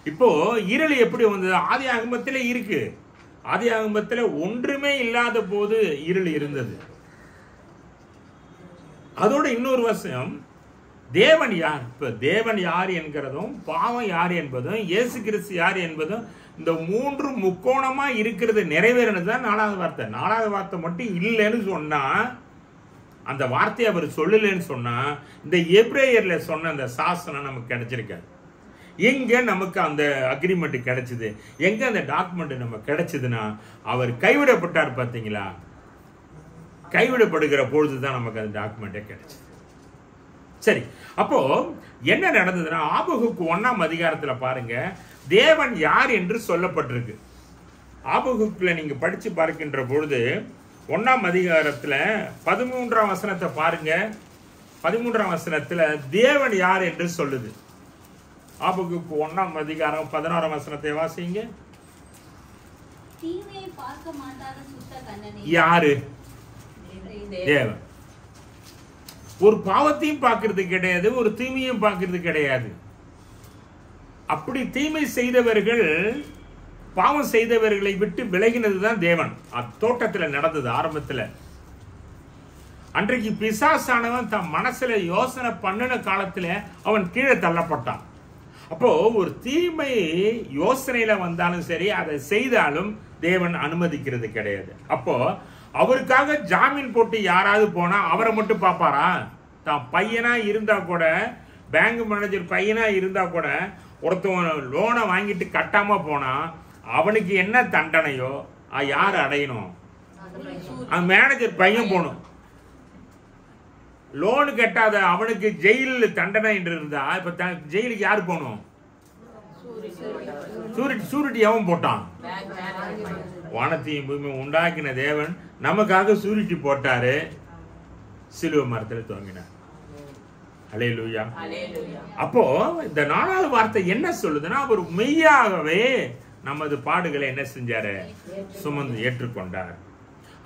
இப்போ இருள் எப்படி வந்தது? ஆதி ஆகமத்திலே இருக்கு. ஆதி ஆகமத்திலே ஒன்றுமே இல்லாத போது இருள் இருந்தது. அதோட இன்னொரு விஷயம், தேவன் யார்? இப்ப தேவன் யார் என்கிறதும், பாவம் யார் என்பதும், இயேசு கிறிஸ்து யார் என்பதும், இந்த 3 முக்கோணமா இருக்கிறது நிறைவேறினது தான் 4வது வார்த்தை. 4வது வார்த்தை மட்டும் இல்லைன்னு சொன்னா, அந்த வார்த்தையை அவர் சொல்லலன்னு சொன்னா, இந்த எபிரேயர்ல சொன்ன அந்த சாசனம் நமக்கு கிடைச்சிருக்காது. எங்க நமக்கு அந்த அக்ரிமெண்ட் கிடைச்சது? எங்க அந்த டாக்குமெண்ட் நமக்கு கிடைச்சதுன்னா, அவர் கைவிடப்பட்டார். பாத்தீங்களா, கைவிடப்படுகிற பொழுதுதான் நமக்கு அந்த டாக்குமெண்டே கிடைச்சது. சரி, அப்போ என்ன நடந்ததுன்னா, ஆபகுக்கு 1ஆம் அதிகாரத்துல பாருங்க, தேவன் யார் என்று சொல்லப்பட்டிருக்கு. ஆபகுக்குல நீங்க படிச்சு பார்க்கின்ற பொழுது 1ஆம் அதிகாரத்துல 13ஆம் வசனத்தை பாருங்க. 13ஆம் வசனத்துல தேவன் யார் என்று சொல்லுது. ஆபகுக்கு 1ஆம் அதிகாரம் 16ஆம் வசனத்தை வாசிங்க. தீமையை பார்க்க மாட்டாத சுத்த கண்ணனே. யாரு? தேவன். ஒரு பாவத்தையும் பார்க்கிறது கிடையாது, ஒரு தீமையும் பார்க்கிறது கிடையாது. அப்படி தீமை செய்தவர்கள், பாவம் செய்தவர்களை விட்டு விலகினதுதான் தேவன். தோட்டத்தில் நடந்தது. ஆரம்பத்தில் அன்றைக்கு பிசாசானவன் தன் மனசுல யோசனை பண்ணின காலத்துல அவன் கீழே தள்ளப்பட்டான். அப்போ ஒரு தீமை யோசனையில வந்தாலும் சரி, அதை செய்தாலும் தேவன் அனுமதிக்கிறது கிடையாது. அப்போ அவருக்காக ஜாமீன் போட்டு யாராவது போனா அவரை மட்டும் பார்ப்பாரா? தான் பையனா இருந்தா கூட, பேங்க் மேனேஜர் பையனா இருந்தா கூட, ஒருத்தவன் லோனை வாங்கிட்டு கட்டாம போனா அவனுக்கு என்ன தண்டனையோ யார் அடையணும்? மேனேஜர் பையன் போகணும். லோனு கட்டாத அவனுக்கு ஜெயில தண்டனை என்று இருந்தா, இப்ப ஜெயிலுக்கு யாரு போகணும்? சூரிட்டி எவன் போட்டான்? வானத்தையும் பூமி உண்டாக்கின தேவன் நமக்காக சூரிட்டி போட்டாரு, சிலுவை மரத்தில் துவங்கினார். அல்லேலூயா. அப்போ இந்த 4வது வார்த்தை என்ன சொல்லுதுன்னா, அவர் மெய்யாகவே நமது பாடுகளை என்ன செஞ்சாரு? சுமந்து ஏற்றுக்கொண்டார்.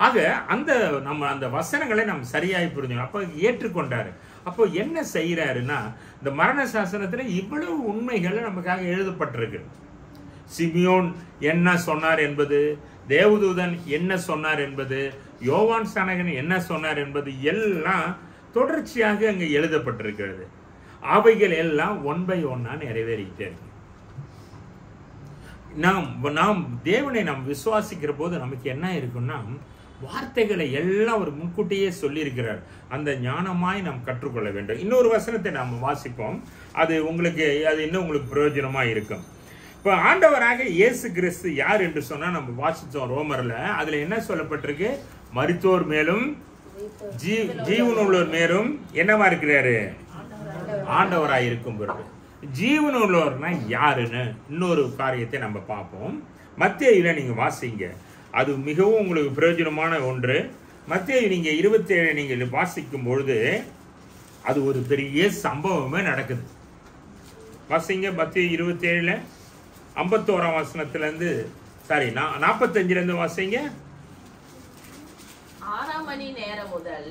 ஆக அந்த நம்ம அந்த வசனங்களை நம்ம சரியாய் புரிஞ்சோம். அப்ப ஏற்றுக்கொண்டாரு. அப்போ என்ன செய்யறாருன்னா, இந்த மரண சாசனத்துல இவ்வளவு உண்மைகள் நமக்காக எழுதப்பட்டிருக்கு. சிமியோன் என்ன சொன்னார் என்பது, தேவதூதன் என்ன சொன்னார் என்பது, யோவான் ஸ்நானகன் என்ன சொன்னார் என்பது எல்லாம் தொடர்ச்சியாக அங்கே எழுதப்பட்டிருக்கிறது. அவைகள் எல்லாம் ஒன் பை ஒன்னா நிறைவேறிக்கிட்டே இருக்கு. நாம் தேவனை நாம் விசுவாசிக்கிற போது நமக்கு என்ன இருக்குன்னா, வார்த்தைகளை எல்லாம் அவர் முன்கூட்டியே சொல்லியிருக்கிறார். அந்த ஞானமாய் நாம் கற்றுக்கொள்ள வேண்டும். இன்னொரு வசனத்தை நாம் வாசிப்போம், அது இன்னும் உங்களுக்கு பிரயோஜனமா இருக்கும். இப்போ ஆண்டவராக இயேசு கிறிஸ்து யார் என்று சொன்னா நம்ம வாசித்தோம் ரோமர்ல. அதுல என்ன சொல்லப்பட்டிருக்கு? மரித்தோர் மேலும் ஜீவனுள்ளோர் மேலும் என்னவா இருக்கிறாரு? ஆண்டவராய் இருக்கும் பொருள். ஜீவனுள்ளோர்னா யாருன்னு இன்னொரு காரியத்தை நம்ம பார்ப்போம். மத்தேயுல நீங்க வாசிங்க, அது மிகவும் உங்களுக்கு பிரயோஜனமான ஒன்று. மத்தேயு நீங்க 27 நீங்க வாசிக்கும் பொழுது அது ஒரு பெரிய சம்பவமே நடக்குது. வாசிங்க மத்தேயு 27 51ஆம் வசனத்துல இருந்து 45ல இருந்து வாசிங்க. 6ஆம் மணி நேரம் முதல்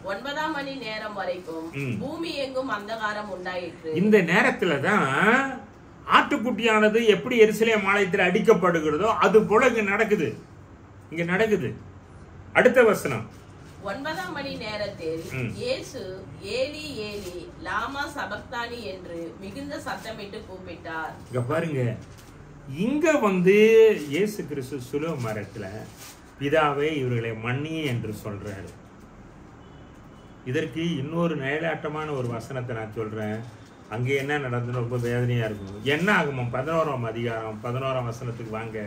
9ஆம் மணி நேரம் வரைக்கும் பூமி எங்கும் அந்தகாரம் உண்டாயிற்று. இந்த நேரத்துல தான் ஆட்டுக்குட்டியானது எப்படி எருசலேம் ஆலயத்தில் அடிக்கப்படுகிறதோ அது போல இங்க நடக்குது. அடுத்த வசனம். 9ஆம் மணி நேரத்தில் இயேசு ஏலி ஏலி லாமா சபக்தானி என்று மிகுந்த சத்தமிட்டு கூப்பிட்டார். இங்க பாருங்க, இங்க இயேசு கிறிஸ்து சிலுவை மரத்துல பிதாவே இவர்களை மன்னி என்று சொல்றாரு. இதற்கு இன்னொரு நிழலாட்டமான ஒரு வசனத்தை நான் சொல்றேன். அங்கே என்ன நடந்ததுன்னு ரொம்ப வேதனையா இருக்கும். என்ன ஆகுமா? 11ஆம் அதிகாரம் 11ஆம் வசனத்துக்கு வாங்க.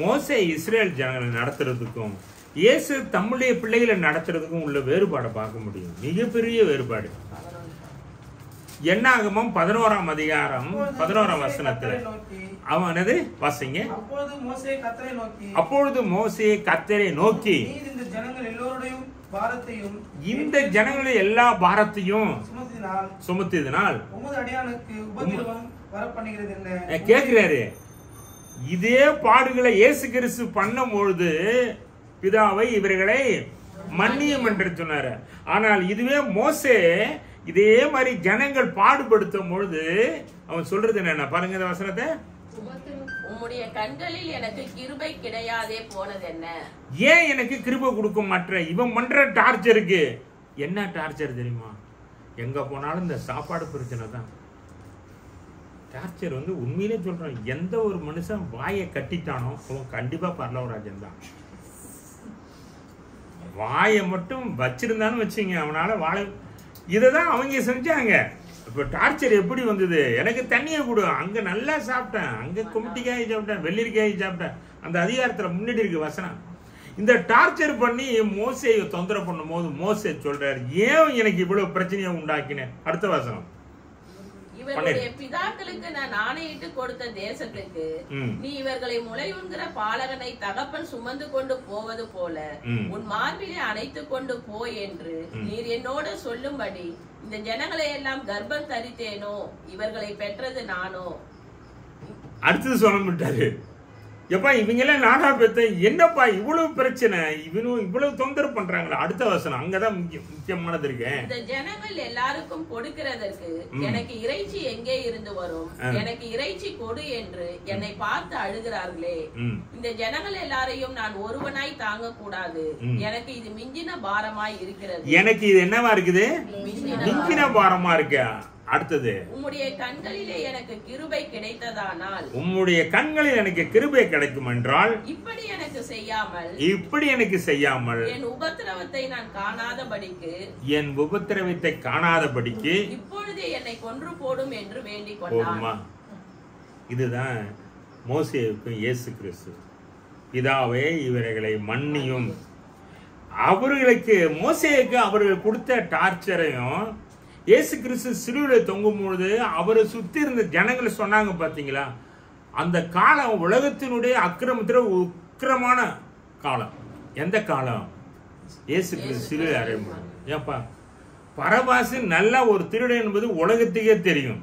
மோசே இஸ்ரேல் ஜனங்களை நடத்துறதுக்கும் இயேசு தம்முடைய பிள்ளைகளை நடத்துறதுக்கும் உள்ள வேறுபாடை பார்க்க முடியும். மிகப்பெரிய வேறுபாடு. என்ன ஆகுமா? 11ஆம் அதிகாரம் 11ஆம் வசனத்துல அவனது வாசிங்க. அப்பொழுது மோசே கர்த்தரை நோக்கி இந்த ஜனங்களுடைய எல்லா பாரத்தையும் சுமத்தியதனால் கேட்கிறாரு. இதே பாடுகளை இயேசு கிறிஸ்து பண்ணும் பொழுது பிதாவை இவர்களை மன்னியும் என்று சொன்னாரு. ஆனால் இதுவே மோசே இதே மாதிரி ஜனங்கள் பாடுபடுத்தும் பொழுது அவன் சொல்றது என்ன பாருங்க இந்த வசனத்தை. உம்முடைய கண்களில் எனக்கு கிருபை கிடையாதே போனது என்ன? ஏன் எனக்கு கிருபை கொடுக்க மாட்டேன்? இவன் பண்ற டார்ச்சருக்கு என்ன டார்ச்சர் தெரியுமா? எங்க போனாலும் இந்த சாப்பாடு பிரச்சனை தான் டார்ச்சர். உண்மையிலே சொல்றேன், எந்த ஒரு மனுஷன் வாயை கட்டிட்டானோ அவன் கண்டிப்பா பரலவராஜன் தான். வாயை மட்டும் வச்சிருந்தான்னு வச்சுங்க, அவனால வாழை. இதைதான் அவங்க செஞ்சாங்க. இப்போ டார்ச்சர் எப்படி வந்தது? எனக்கு தண்ணியை கொடு, அங்கே நல்லா சாப்பிட்டேன், அங்கே குமட்டிக்காய் சாப்பிட்டேன், வெள்ளரிக்காய் சாப்பிட்டேன். அந்த அதிகாரத்தில் முன்னாடி இருக்கு வசனம். இந்த டார்ச்சர் பண்ணி மோசேயை தொந்தரவு பண்ணும் போது மோசே சொல்றாரு, ஏன் எனக்கு இவ்வளவு பிரச்சனையை உண்டாக்கினேன்? அடுத்த வசனம். இவருடைய பிதாக்களுக்கு நான் ஆணையிட்டு கொடுத்த தேசத்துக்கு நீ இவர்களை முளையுண்கிற பாலகனை தகப்பன் சுமந்து கொண்டு போவது போல உன் மார்பிலே அணைத்துக் கொண்டு போய் என்று நீர் என்னோடு சொல்லும்படி இந்த ஜனங்களை எல்லாம் கர்ப்பம் தரித்தேனோ, இவர்களை பெற்றது நானோ. அடுத்தது சொல்ல விட்டாரு. எப்பா இவங்க எல்லாம் நாடா பெத்த, என்னப்பா இவ்வளவு பிரச்சனை, இவனும் இவ்வளவு தொந்தரவு பண்றாங்களா? அடுத்த வசனம் அங்கதான் முக்கியமானது இருக்கு. இந்த ஜனங்கள் எல்லாருக்கும் கொடுக்கிறதற்கு எனக்கு இறைச்சி எங்கே இருந்து வரும்? எனக்கு இறைச்சி கொடு என்று என்னை பார்த்து அழுகிறார்களே. இந்த ஜனங்கள் எல்லாரையும் நான் ஒருவனாய் தாங்க கூடாது. எனக்கு இது மிஞ்சின பாரமாய் இருக்கிறது. எனக்கு இது என்னவா இருக்குது? மிஞ்சின பாரமா இருக்கு. அடுத்தது, உம்முடைய கண்களிலே எனக்கு கிருபை கிடைத்ததானால், உம்முடைய கண்களில் எனக்கு கிருபை கிடைக்கும் என்றால் இப்படி எனக்கு செய்யாமல் என் உபத்திரவத்தை நான் காணாதபடிக்கு இப்பொழுதே என்னை கொன்று போடும் என்று வேண்டிக் கொண்டான். இதுதான் மோசேவுக்கும் இயேசு கிறிஸ்து. பிதாவே இவர்களை மன்னியும். அவர்களுக்கு மோசேவுக்கு அவர்கள் கொடுத்த டார்ச்சரையும் இயேசு கிறிஸ்து சிலுவையில் தொங்கும் பொழுது அவரை சுத்தி இருந்த ஜனங்களை சொன்னாங்க பாத்தீங்களா? அந்த காலம் உலகத்தினுடைய அக்கிரமத்துல உக்கிரமான காலம். எந்த காலம்? இயேசு கிறிஸ்து சிலுவை அறையும். ஏப்பா பரபாசு நல்ல ஒரு திருடன் என்பது உலகத்துக்கே தெரியும்.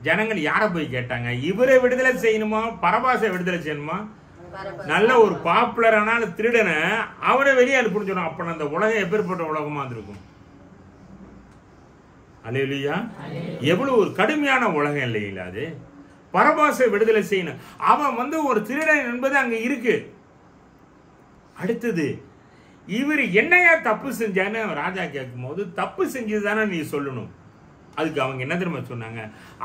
ஜனங்கள் யாரை போய் கேட்டாங்க? இவரை விடுதலை செய்யணுமா பரபாசை விடுதலை செய்யணுமா? நல்ல ஒரு பாப்புலரான திருடனை அவரை வெளியே அனுப்புன்னு சொன்னா அப்ப அந்த உலகம் எப்பேற்பட்ட உலகமா இருந்திருக்கும்? அல்லேலூயா. எவ்வளவு ஒரு கடுமையான உலகம் இல்லைங்களா அது? பரபாசை விடுதலை செய்யணும். அவன் ஒரு திருடன் என்பது அங்க இருக்கு. அடுத்தது, இவர் என்னையா தப்பு செஞ்சான்னு ராஜா கேட்கும்போது, தப்பு செஞ்சதுதானே நீ சொல்லணும். அதுக்கு அவங்க என்ன தெரியுமா சொன்னாங்க,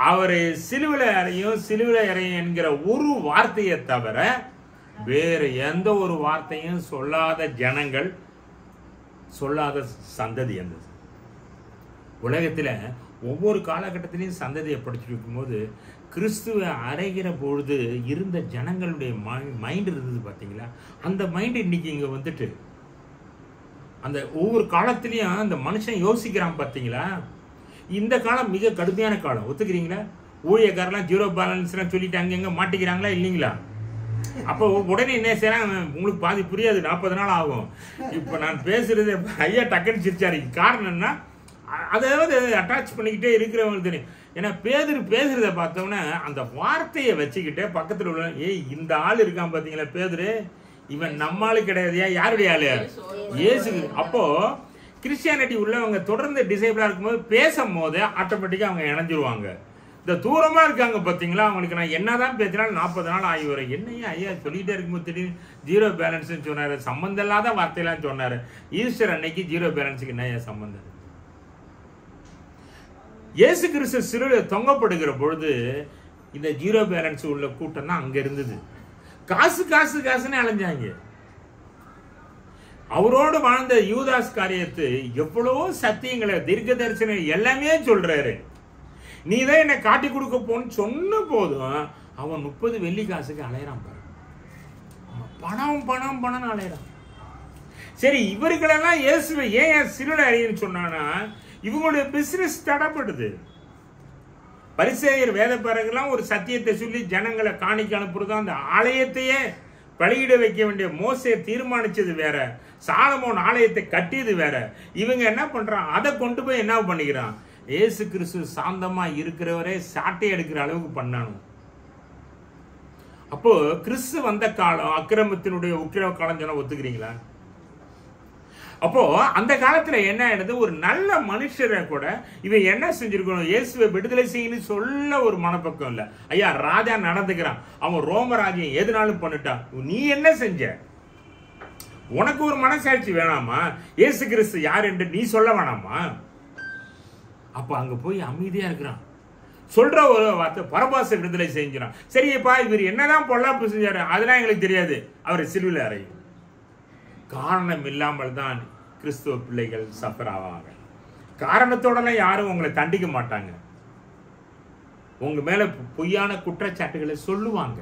அவரை சிலுவையில் அறையும் என்கிற ஒரு வார்த்தையை தவிர வேற எந்த ஒரு வார்த்தையும் சொல்லாத ஜனங்கள், சொல்லாத சந்ததி அந்த உலகத்துல ஒவ்வொரு காலகட்டத்திலையும் சந்ததியை படிச்சுட்டு இருக்கும்போது கிறிஸ்துவை அறைகிற பொழுது இருந்த ஜனங்களுடைய மைண்ட் இருந்தது பார்த்தீங்களா, அந்த மைண்ட் இன்னைக்கு இங்க வந்துட்டு அந்த ஒவ்வொரு காலத்திலையும் அந்த மனுஷன் யோசிக்கிறான் பார்த்தீங்களா. இந்த காலம் மிக கடுமையான காலம், ஒத்துக்கிறீங்களா? ஊழியக்காரெல்லாம் ஜீரோ பேலன்ஸ்லாம் சொல்லிட்டு அங்கங்க மாட்டிக்கிறாங்களா இல்லைங்களா? அப்போ உடனே என்ன செய்யறாங்க, உங்களுக்கு பாதி புரியாது, 40 நாள் ஆகும். இப்போ நான் பேசுறது ஐயா டக்குன்னு சிரிச்சாரு. காரணம் என்ன, அதாவது அட்டாச் பண்ணிக்கிட்டே இருக்கிறவங்க தெரியும். ஏன்னா பேதுரு பேசுறத பார்த்தோம்னா அந்த வார்த்தையை வச்சுக்கிட்டே பக்கத்தில் உள்ள, ஏய் இந்த ஆள் இருக்கான் பார்த்தீங்களா பேதுரு, இவன் நம்ம ஆளு கிடையாதுயா, யாருடைய ஆளு? இயேசு. அப்போ கிறிஸ்டியானிட்டி உள்ளவங்க தொடர்ந்து டிசைபிளா இருக்கும்போது பேசும்போது ஆட்டோமேட்டிக்கா அவங்க இணைஞ்சிருவாங்க. இந்த தூரமா இருக்காங்க பார்த்தீங்களா, அவங்களுக்கு நான் என்னதான் பேசினாலும் 40 நாள் ஆகி வரும். என்னையா ஐயா சொல்லிட்டே இருக்கும்போது திடீர்னு ஜீரோ பேலன்ஸ் சொன்னாரு, சம்பந்தம் இல்லாத வார்த்தையெல்லாம் சொன்னாரு. ஈஸ்டர் அன்னைக்கு ஜீரோ பேலன்ஸுக்கு என்னையா சம்பந்தம்? இயேசு கிறிஸ்து சிலுவையில் தொங்கப்படுகிற பொழுது இந்த ஜீரோ பேலன்ஸ் உள்ள கூட்டம் தான் அங்க இருந்தது. காசு காசு காசுன்னு அலைஞ்சாங்க. அவரோடு வாழ்ந்த யூதாஸ் காரியத்து எவ்வளவோ சத்தியங்களை, தீர்க்க தரிசனம் எல்லாமே சொல்றாரு. நீ தான் என்னை காட்டி கொடுக்க போன்னு சொன்ன போதும் அவன் 30 வெள்ளி காசுக்கு அலையறான் பாரு. பணம் பணம் பணம் அலையறான். சரி, இவர்களெல்லாம் இயேசுவை ஏன் சிலுவையில் அறையன்னு சொன்னானா, இவங்களுடைய பிசினஸ் தடைப்படுது. பரிசேயர் வேதப்பாரங்கெல்லாம் ஒரு சத்தியத்தை சொல்லி ஜனங்களை காணிக்க அனுப்புறது, அந்த ஆலயத்தையே பலியிட வைக்க வேண்டிய மோசே தீர்மானிச்சது வேற, சாலமோன் ஆலயத்தை கட்டியது வேற. இவங்க என்ன பண்றான், அதை கொண்டு போய் என்ன பண்ணிக்கிறான், இயேசு கிறிஸ்து சாந்தமா இருக்கிறவரே சாட்டை எடுக்கிற அளவுக்கு பண்ணணும். அப்போ கிறிஸ்து வந்த காலம் அக்கிரமத்தினுடைய உக்கிர காலம் சொன்னா ஒத்துக்கிறீங்களா? அப்போ அந்த காலத்துல என்ன ஆயிடுது, ஒரு நல்ல மனுஷரை கூட இவன் என்ன செஞ்சிருக்கணும், இயேசுவை விடுதலை செய்யணும் சொல்ல ஒரு மனப்பக்கம் இல்ல. ஐயா ராஜா நடந்துக்கிறான், அவன் ரோமராஜ்யம் எதுனாலும் பண்ணிட்டான், நீ என்ன செஞ்ச? உனக்கு ஒரு மனசாட்சி வேணாமா? இயேசு கிறிஸ்து யார் என்று நீ சொல்ல வேணாமா? அப்ப அங்க போய் அமைதியா இருக்கிறான். சொல்ற ஒரு வார்த்தை, பரபாச விடுதலை செஞ்சான். சரியப்பா இவர் என்னதான் பொல்லாப்பு செஞ்சாரு அதெல்லாம் எங்களுக்கு தெரியாது, அவரை சிலுவையில் அறையும். காரணம் இல்லாமல் தான் கிறிஸ்துவ பிள்ளைகள் சஃபர் ஆவாங்க. காரணத்தோடலாம் யாரும் உங்களை தண்டிக்க மாட்டாங்க. உங்க மேல பொய்யான குற்றச்சாட்டுகளை சொல்லுவாங்க.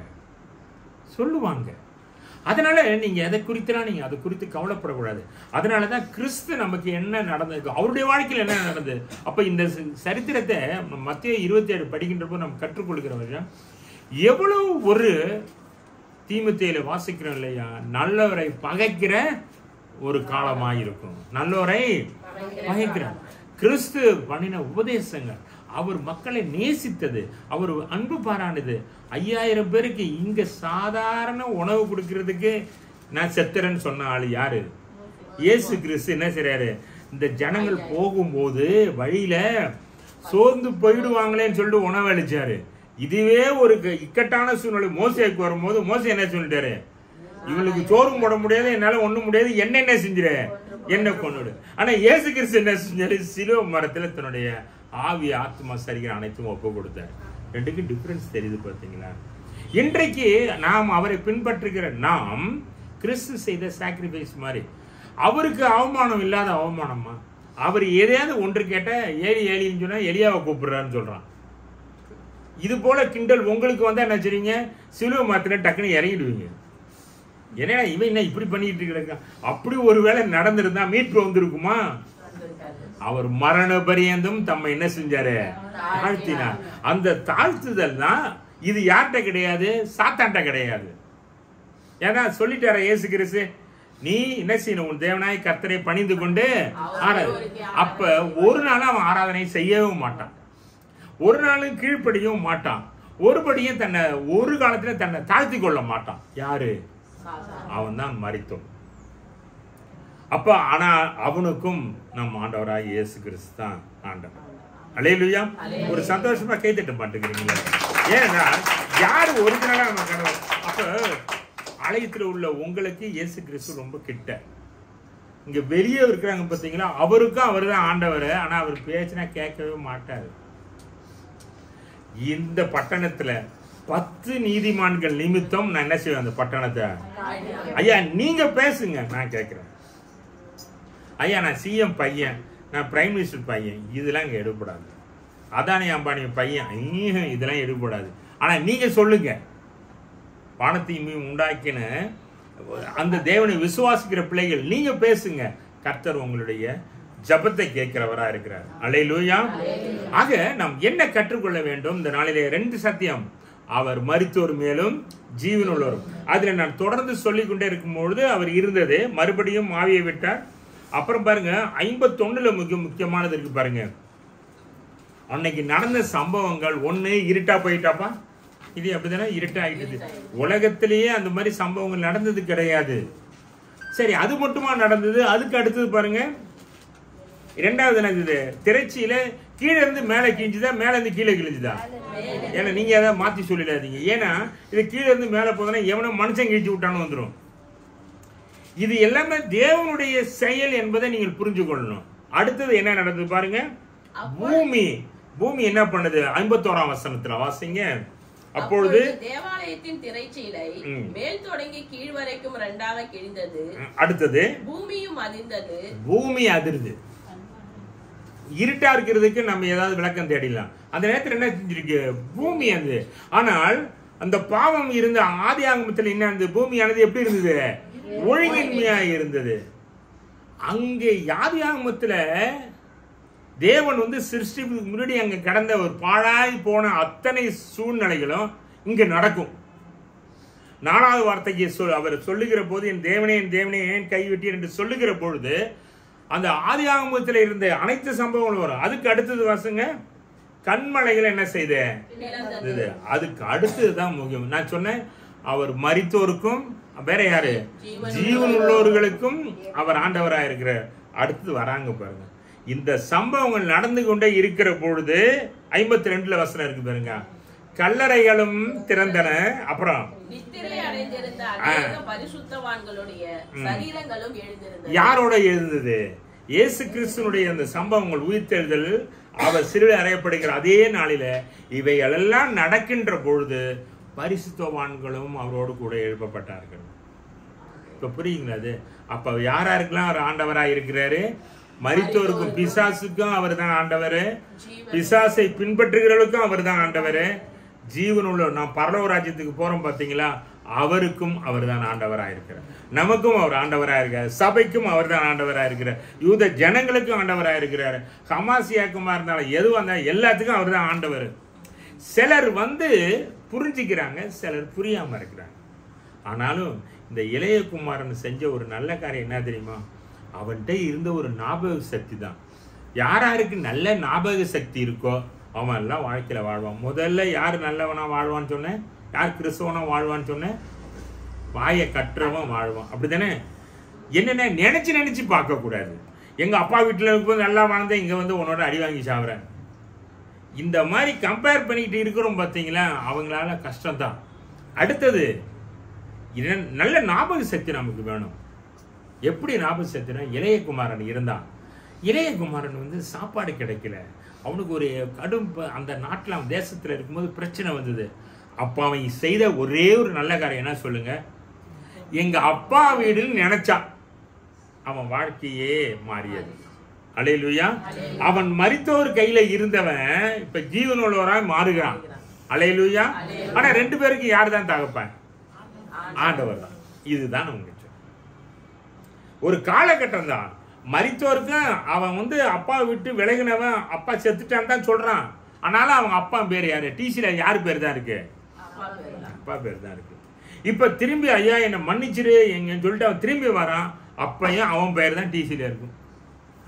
அதனால நீங்க எதை குறித்துலாம் நீங்க அதை குறித்து கவலைப்படக்கூடாது. அதனாலதான் கிறிஸ்து நமக்கு என்ன நடந்தது, அவருடைய வாழ்க்கையில் என்ன நடந்தது. அப்ப இந்த சரித்திரத்தை மத்தேயு 27 படிக்கின்றப்போ நம்ம கற்றுக்கொள்கிற விஷயம், எவ்வளவு ஒரு தீமோத்தேயுல வாசிக்கிறோம் இல்லையா, நல்லவரை பகைக்கிற ஒரு காலமாயிருக்கும். நல்லவரை பகைக்கிறார். கிறிஸ்து பண்ணின உபதேசங்கள், அவர் மக்களை நேசித்தது, அவர் அன்பு பாரானது. 5000 பேருக்கு இங்க சாதாரண உணவு கொடுக்கறதுக்கு நான் செத்துறேன்னு சொன்ன ஆளு யாரு? இயேசு கிறிஸ்து என்ன செய்றாரு, இந்த ஜனங்கள் போகும்போது வழியில சோர்ந்து போயிடுவாங்களேன்னு சொல்லிட்டு உணவு அளிச்சாரு. இதுவே ஒரு இக்கட்டான சூழ்நிலை மோசேக்கு வரும்போது மோசே என்ன சொல்லிட்டாரு, இவளுக்கு சோறும் போட முடியாது, என்னால ஒண்ணும் முடியாது, என்ன செஞ்சிரு, என்ன கொண்டுடு. ஆனா இயேசு கிறிஸ்து என்ன செஞ்சாரு, சிலுவை மரத்துல தன்னுடைய ஆவி ஆத்மா சரீரம் அனைத்தும் ஒப்பு கொடுத்தார். ரெண்டுக்கும் டிஃபரன்ஸ் தெரியுது பார்த்தீங்களா? இன்றைக்கு நாம் அவரை பின்பற்றுகிற நாம் கிறிஸ்து செய்த சாக்ரிஃபைஸ் மாதிரி. அவருக்கு அவமானம் இல்லாத அவமானமா? அவர் எதையாவது ஒன்று கேட்ட ஏலின்னு சொன்னா எலியாவை கூப்பிடுறான்னு சொல்றான். இது போல கிண்டல் உங்களுக்கு வந்தா என்ன செய்றீங்க, சிலுவை மரத்துல டக்குன்னு இறங்கிடுவீங்க. ஏன்னா இவன் என்ன இப்படி பண்ணிட்டு இருக்கான். அப்படி ஒருவேளை நடந்திருந்தா மீட்பு வந்திருக்குமா? அவர் மரண பரியந்தும் தம்மை என்ன செஞ்சாரு, தாழ்த்தினார். அந்த தாழ்த்துதல் தான் இது யார்கிட்ட கிடையாது, சாத்தான்ட்ட கிடையாது. ஏன்னா சொல்லிட்டார இயேசு கிறிஸ்து, நீ என்ன செய்யணும், உன் தேவனாய் கர்த்தரை பணிந்து கொண்டு ஆராதனை. அப்ப ஒரு நாள் அவன் ஆராதனை செய்யவும் மாட்டான், ஒரு நாளும் கீழ்ப்படியவும் மாட்டான், ஒருபடியும் தன்னை ஒரு காலத்துல தன்னை தாழ்த்தி கொள்ள மாட்டான். யாரு? அவன் தான் மரித்தோம். அப்ப ஆனா அவனுக்கும் நம் ஆண்டவராய் இயேசு கிறிஸ்து தான் ஆண்டவர். அல்லேலூயா. ஒரு சந்தோஷமா கைத்தட்ட மாட்டேங்கிறீங்களா? ஏன்னா யாரு ஒரிஜினலா நம்ம கணவர். அப்ப ஆலயத்தில் உள்ள உங்களுக்கு இயேசு கிறிஸ்து ரொம்ப கிட்ட. இங்க வெளியே இருக்கிறாங்க பார்த்தீங்களா, அவருக்கும் அவர் தான் ஆண்டவர். ஆனா அவர் பேசினா கேட்கவே மாட்டாரு. இந்த பட்டணத்துல 10 நீதிமான்கள் நிமித்தம் நான் என்ன செய்வேன், அந்த பட்டணத்தை ஐயா நீங்க பேசுங்க, நான் கேட்கிறேன். ஐயா நான் சிஎம் பையன், நான் பிரைம் மினிஸ்டர் பையன், இதெல்லாம் இங்க எடுபடாது. அதானி அம்பானி பையன், இதெல்லாம் எடுபடாது. ஆனா நீங்க சொல்லுங்க, வானத்தையும் உண்டாக்கின அந்த தேவனை விசுவாசிக்கிற பிள்ளைகள் நீங்க பேசுங்க. கர்த்தர் உங்களுடைய ஜபத்தை கேட்கிறவரா இருக்கிறார். அல்லேலூயா. ஆக நாம் என்ன கற்றுக்கொள்ள வேண்டும் இந்த நாளிலே? 2 சத்தியம். அவர் மரித்தோர் மேலும் ஜீவனுள்ளவரும். அதுல நான் தொடர்ந்து சொல்லிக்கொண்டே இருக்கும்பொழுது அவர் இருந்தது, மறுபடியும் ஆவியை விட்டார். அப்புறம் பாருங்க 51ல முக்கியமானது இருக்கு பாருங்க. அன்னைக்கு நடந்த சம்பவங்கள், ஒண்ணு இருட்டா போயிட்டாப்பா, இது அப்படிதானே, இருட்டா ஆயிட்டது. உலகத்திலேயே அந்த மாதிரி சம்பவங்கள் நடந்தது கிடையாது. சரி, அது மட்டுமா நடந்தது? அதுக்கு அடுத்தது பாருங்க, 2வது நடந்தது, திரைச்சியில கீழே இருந்து மேலே கிழிஞ்சுதா, மேல இருந்து கீழே கிழிஞ்சுதா? ஏன்னா நீங்க ஏதாவது மாத்தி சொல்லிடாதீங்க. ஏன்னா இது கீழே இருந்து மேலே போதுன்னா எவனோ மனுஷன் கிழிச்சு விட்டான்னு வந்துடும். இது எல்லாமே தேவனுடைய செயல் என்பதை நீங்கள் புரிஞ்சு கொள்ளணும். அடுத்தது என்ன நடந்தது பாருங்க, பூமி என்ன பண்ணுது? 51ஆம் வசனத்துல வாசிங்க. அப்பொழுது தேவாலயத்தின் திரைச்சீலை மேல் தொடங்கி கீழ் வரைக்கும் 2ஆக கிழிந்தது. அடுத்தது பூமியும் அதிர்ந்தது. பூமி அதிர்ந்து. இருட்டா இருக்கிறதுக்கு நம்ம ஏதாவது விளக்கம் தேடிடலாம். அந்த நேரத்தில் என்ன செஞ்சிருக்கு? பூமி அது. ஆனால் அந்த பாவம் இருந்த ஆதி ஆகமத்தில் என்ன இருந்தது? பூமியானது எப்படி இருந்தது? ஒழுங்கின்மையா இருந்தது. அங்கே ஆதி ஆகமத்துல தேவன் சிருஷ்டிப்புக்கு முன்னாடி அங்க கடந்த ஒரு பாழாய் போன அத்தனை சூழ்நிலைகளும் இங்க நடக்கும். 4வது வார்த்தைக்கு அவர் சொல்லுகிற போது, என் தேவனே ஏன் கைவிட்டீர் என்று சொல்லுகிற பொழுது அந்த ஆதி ஆகமத்தில் இருந்த அனைத்து சம்பவங்களும் வரும். அதுக்கு அடுத்தது வாசுங்க, கண்மலைகள் என்ன செய்த? அதுக்கு அடுத்ததுதான் முக்கியம். நான் சொன்னேன், அவர் மரித்தோருக்கும் வேற யாரு? ஜீவன் உள்ளவர்களுக்கும் அவர் ஆண்டவராக இருக்கிறார். அடுத்தது வராங்க பாருங்க. இந்த சம்பவங்கள் நடந்து கொண்டே இருக்கிற பொழுது 52ல வசனம் இருக்கு பாருங்க, கல்லறைகளும் திறந்தன. அப்புறம் நித்திரை அடைந்திருந்த அநேக பரிசுத்தவான்களுடைய சரீரங்களும் எழுந்திருந்தது. யாரோட எழுந்தது? இயேசு கிறிஸ்துனுடைய அந்த சம்பவங்கள், உயிர்த்தெழுதல், அவர் சிலுவையில் அறையப்படுகிற அதே நாளில இவைகள் எல்லாம் நடக்கின்ற பொழுது பரிசுத்தவான்களும் அவரோடு கூட எழுப்பப்பட்டார்கள். இப்ப புரியுங்களா அது? அப்ப யாராருக்கெல்லாம் அவர் ஆண்டவராக இருக்கிறாரு? மரித்தோருக்கும் பிசாசுக்கும் அவர் தான் ஆண்டவர், பிசாசை பின்பற்றுகிறவர்களுக்கும் அவர் தான் ஆண்டவர், ஜீவனுள்ள நாம் பரலோக ராஜ்யத்துக்கு போறோம் பாத்தீங்களா, அவருக்கும் அவர் தான் ஆண்டவராக இருக்கிறார். நமக்கும் அவர் ஆண்டவராக இருக்கிறார். சபைக்கும் அவர் தான் ஆண்டவராக இருக்கிறார். யூத ஜனங்களுக்கும் ஆண்டவராக இருக்கிறார். ஹமாசியாக்குமா இருந்தாலும் எதுவாக இருந்தாலும் எல்லாத்துக்கும் அவர் தான் ஆண்டவர். சிலர் புரிஞ்சுக்கிறாங்க, சிலர் புரியாம இருக்கிறாங்க. ஆனாலும் இந்த இளையகுமாரன் செஞ்ச ஒரு நல்ல காரியம் என்ன தெரியுமா? அவன்கிட்ட இருந்த ஒரு ஞாபக சக்தி தான். யாருக்கு நல்ல ஞாபக சக்தி இருக்கோ அவன் எல்லாம் வாழ்க்கையில வாழ்வான். முதல்ல யார் நல்லவனா வாழ்வான்னு சொன்னேன்? யார் கிறிஸ்தவனா வாழ்வான்னு சொன்னேன்? வாயை கட்டுறவன் வாழ்வான். அப்படித்தானே? என்னென்ன நினைச்சு பார்க்க கூடாது. எங்க அப்பா வீட்டுல இருக்கும்போது நல்லா வாழ்ந்தேன், இங்க உன்னோட அடி வாங்கி சாப்பிட்றேன், இந்த மாதிரி கம்பேர் பண்ணிக்கிட்டு இருக்கிறோம் பார்த்தீங்களா, அவங்களால கஷ்டம்தான். அடுத்தது நல்ல ஞாபக சக்தி நமக்கு வேணும். எப்படி ஞாபக சக்தினா, இளையகுமாரன் இருந்தான். இளையகுமாரன் சாப்பாடு கிடைக்கல, அவனுக்கு ஒரு கடும், அந்த நாட்டில் அவன் தேசத்தில் இருக்கும்போது பிரச்சனை வந்தது. அப்போ அவன் செய்த ஒரே ஒரு நல்ல காரியம் என்ன சொல்லுங்க? எங்க அப்பா வீடுன்னு நினைச்சான். அவன் வாழ்க்கையே மாறியது. அல்லேலூயா. அவன் மரித்தோர் கையில இருந்தவன் இப்ப ஜீவனுள்ளவராய் மாறுகிறான். அல்லேலூயா. ஆனா 2 பேருக்கு யார் தான் தகப்பன்? ஆண்டவர் தான். இதுதான் அவங்க ஒரு காலகட்டம் தான். மரித்தோருக்கு அவன் அப்பா விட்டு விலகினவன், அப்பா செத்துட்டான் தான் சொல்றான். ஆனாலும் அவங்க அப்பா பேர் யாரு? டிசில யாரு பேர் தான் இருக்கு? அப்பா பேர் தான் இருக்கு. இப்ப திரும்பி ஐயா என்ன மன்னிச்சிரு எங்கன்னு சொல்லிட்டு அவன் திரும்பி வரான். அப்பையும் அவன் பெயர் தான் டிசில இருக்கும்.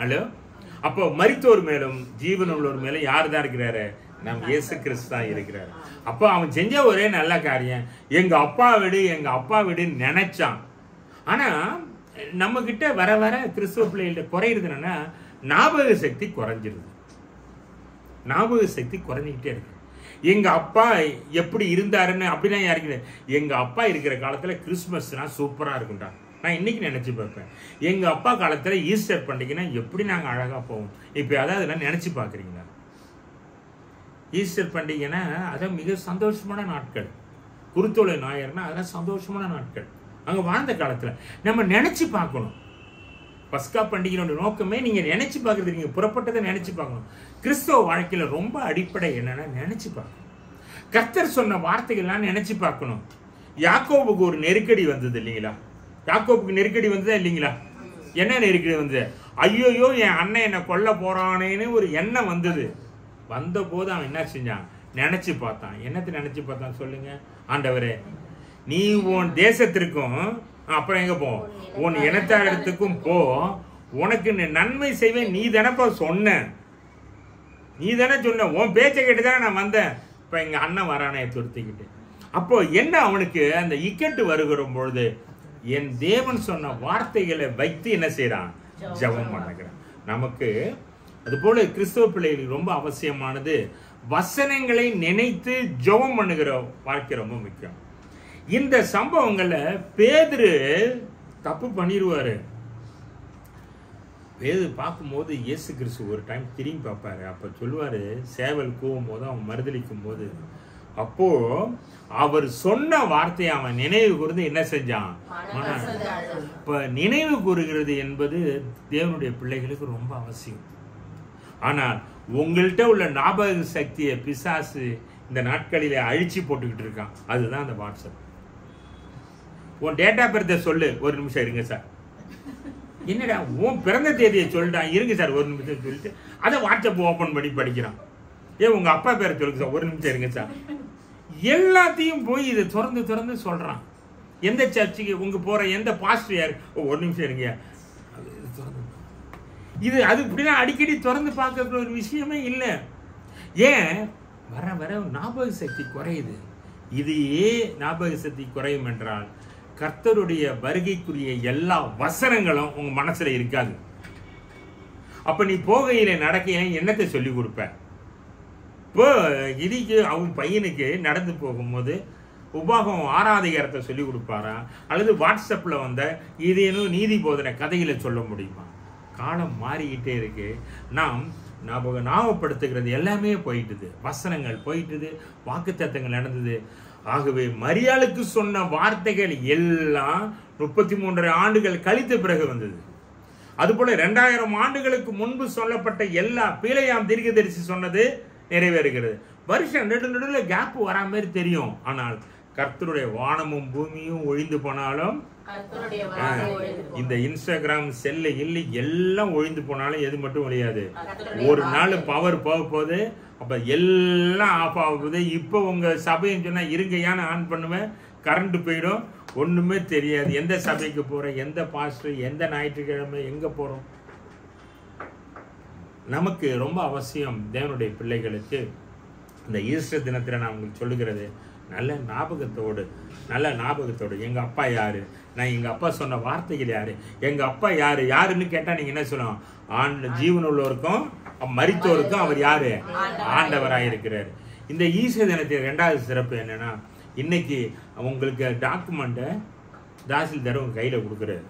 ஹலோ. அப்போ மரித்தோர் மேலும் ஜீவன் உள்ளோர் மேலும் யார் தான் இருக்கிறாரு? நம் இயேசு கிறிஸ்து தான் இருக்கிறாரு. அப்போ அவன் செஞ்ச ஒரே நல்ல காரியம், எங்க அப்பா வீடு நினைச்சான். ஆனா நம்ம கிட்ட வர வர கிறிஸ்துவ பிள்ளைகள்ட்ட குறையிறது என்னன்னா, ஞாபக சக்தி குறைஞ்சிருது. ஞாபக சக்தி குறைஞ்சிக்கிட்டே இருக்கு. எங்க அப்பா எப்படி இருந்தாருன்னு அப்படின்னா யாருக்கு? எங்க அப்பா இருக்கிற காலத்துல கிறிஸ்துமஸ்னா சூப்பரா இருக்கும்டா. நான் இன்னைக்கு நினைச்சு பார்ப்பேன், எங்க அப்பா காலத்துல ஈஸ்டர் பண்டிகைனா எப்படி நாங்க அழகா போவோம். இப்ப அதாவது நினைச்சு பாக்குறீங்களா? ஈஸ்டர் பண்டிகைனா அதான் மிக சந்தோஷமான நாட்கள். குருத்தோலை ஞாயிறுனா அதெல்லாம் சந்தோஷமான நாட்கள். அங்க வாழ்ந்த காலத்துல நம்ம நினைச்சு பார்க்கணும். பஸ்கா பண்டிகையோட நோக்கமே நீங்க நினைச்சு பார்க்கறது, நீங்க புறப்பட்டதை நினைச்சு பார்க்கணும். கிறிஸ்தவ வாழ்க்கையில ரொம்ப அடிப்படை என்னன்னா நினைச்சு பார்க்கணும். கர்த்தர் சொன்ன வார்த்தைகள்லாம் நினைச்சு பார்க்கணும். யாக்கோபுக்கு ஒரு நெருக்கடி வந்தது இல்லைங்களா? யாக்கோபுக்கு நெருக்கடி வந்ததா இல்லைங்களா? என்ன நெருக்கடி வந்தது? ஐயோயோ என் அண்ணன் என்ன கொல்ல போறானேன்னு ஒரு எண்ணம் வந்தது. வந்த போது அவன் என்ன செஞ்சான்? நினைச்சு பார்த்தான். என்னத்தை நினைச்சு பார்த்தான் சொல்லுங்க? ஆண்டவரே, நீ உன் தேசத்திற்கும் அப்புறம் எங்க போ, உன் இனத்தாரிடத்துக்கும் போ, உனக்கு நன்மை செய்வேன் நீ தானப்பா சொன்ன, நீ தானே சொன்ன, உன் பேச்சை கேட்டுதானே நான் வந்தேன். இப்ப எங்க அண்ணன் வரானே துரத்திக்கிட்டு. அப்போ என்ன அவனுக்கு அந்த இக்கட்டு வருகிற பொழுது என் தேவன் சொன்ன வார்த்தைகளை வைத்து என்ன செய்யறான்? ஜெபம் பண்ணுகிறான். நமக்கு அது போல கிறிஸ்தவ பிள்ளைகளுக்கு ரொம்ப அவசியமானது வசனங்களை நினைத்து ஜெபம் பண்ணுகிற வாழ்க்கை ரொம்ப முக்கியம். இந்த சம்பவங்கள்ல பேதுரு தப்பு பண்ணிடுவாரு. பேதுரு பார்க்கும்போது இயேசு கிறிஸ்து ஒரு டைம் திரும்பி பார்ப்பாரு. அப்ப சொல்லுவாரு, சேவல் கூவும் போது அவன் மறுதளிக்கும் போது, அப்போ அவர் சொன்ன வார்த்தையை அவன் நினைவு கூர்ந்து என்ன செஞ்சான்? இப்ப நினைவு கூறுகிறது என்பது தேவனுடைய பிள்ளைகளுக்கு ரொம்ப அவசியம். ஆனால் உங்கள்கிட்ட உள்ள ஞாபக சக்தியை பிசாசு இந்த நாட்களிலே அழிச்சு போட்டுக்கிட்டு இருக்கான். அதுதான் அந்த வாட்ஸ்அப். உன் டேட்டா பர்த்தை சொல்லு, ஒரு நிமிஷம் இருங்க சார். என்னடா உன் பிறந்த தேதியை சொல்லிட்டான், இருங்க சார் ஒரு நிமிஷம் சொல்லிட்டு அதை வாட்ஸ்அப் ஓபன் பண்ணி படிக்கிறான். ஏன் உங்க அப்பா பேரை சொல்லுங்க சார், ஒரு நிமிஷம் இருங்க சார். எல்லாத்தையும் போய் இதை திறந்து திறந்து சொல்றான். எந்த சர்ச்சுக்கு உங்க போற எந்த பாஸ்டர் யாரு, ஒரு நிமிஷம் இருங்க, இது அது இப்படிதான் அடிக்கடி திறந்து பார்க்கற ஒரு விஷயமே இல்லை. ஏன்? வர வர ஞாபக சக்தி குறையுது. இது ஏன் ஞாபக சக்தி குறையும் என்றால் கர்த்தருடைய வருகைக்குரிய எல்லா வசனங்களும் உங்க மனசுல இருக்காது. அப்ப நீ போகையில நடக்கையில என்னத்தை சொல்லி கொடுப்ப? இப்போ இதுக்கு அவன் பையனுக்கு நடந்து போகும்போது உபாகம் 6ஆம் அதிகாரத்தை சொல்லி கொடுப்பாரா, அல்லது வாட்ஸ்அப்ல வந்த ஏதேனும் நீதி போதனை கதைகளை சொல்ல முடியுமா? காலம் மாறிக்கிட்டே இருக்கு. நாம் ஞாபகப்படுத்துகிறது எல்லாமே போயிட்டுது, வசனங்கள் போயிட்டுது, வாக்குத்தத்தங்கள் நடந்தது. ஆகவே மரியாளுக்கு சொன்ன வார்த்தைகள் எல்லாம் 33 ஆண்டுகள் கழித்த பிறகு வந்தது. அதுபோல 2000 ஆண்டுகளுக்கு முன்பு சொல்லப்பட்ட எல்லா பீலையாம் தீர்க்கதரிசி சொன்னது நிறைவேறுகிறது. வருஷம் நடுநடுவில் கேப் வரா மாதிரி தெரியும். ஆனால் கர்த்தருடைய வானமும் பூமியும் ஒழிந்து போனாலும், இந்த இன்ஸ்டாகிராம் செல்ல இல்லை எல்லாம் ஒழிந்து போனாலும் எது மட்டும் ஒழியாது? ஒரு நாள் பவர் போக போகுது, அப்ப எல்லாம் ஆஃப் ஆகுது. இப்போ உங்க சபைன்னு சொன்னா இருங்கையான ஆன் பண்ணுவேன், கரண்ட் போயிடும், ஒண்ணுமே தெரியாது. எந்த சபைக்கு போறோம், எந்த பாஸ்டர், எந்த ஞாயிற்றுக்கிழமை எங்க போறோம்? நமக்கு ரொம்ப அவசியம் தேவனுடைய பிள்ளைகளுக்கு இந்த ஈஸ்டர் தினத்தில் நான் உங்களுக்கு சொல்லுகிறது, நல்ல ஞாபகத்தோடு எங்க அப்பா யாரு, நான் எங்க அப்பா சொன்ன வார்த்தைகள் யாரு, எங்க அப்பா யாரு யாருன்னு கேட்டா நீங்க என்ன சொல்லணும்? ஜீவன் உள்ளவருக்கும் மரித்தோருக்கும் அவர் யாரு? ஆண்டவராயிருக்கிறார். இந்த ஈஸ்டர் தினத்தின் 2வது சிறப்பு என்னன்னா, இன்னைக்கு உங்களுக்கு டாக்குமெண்ட்டை தாசில்தார் உங்க கையில கொடுக்குறாரு.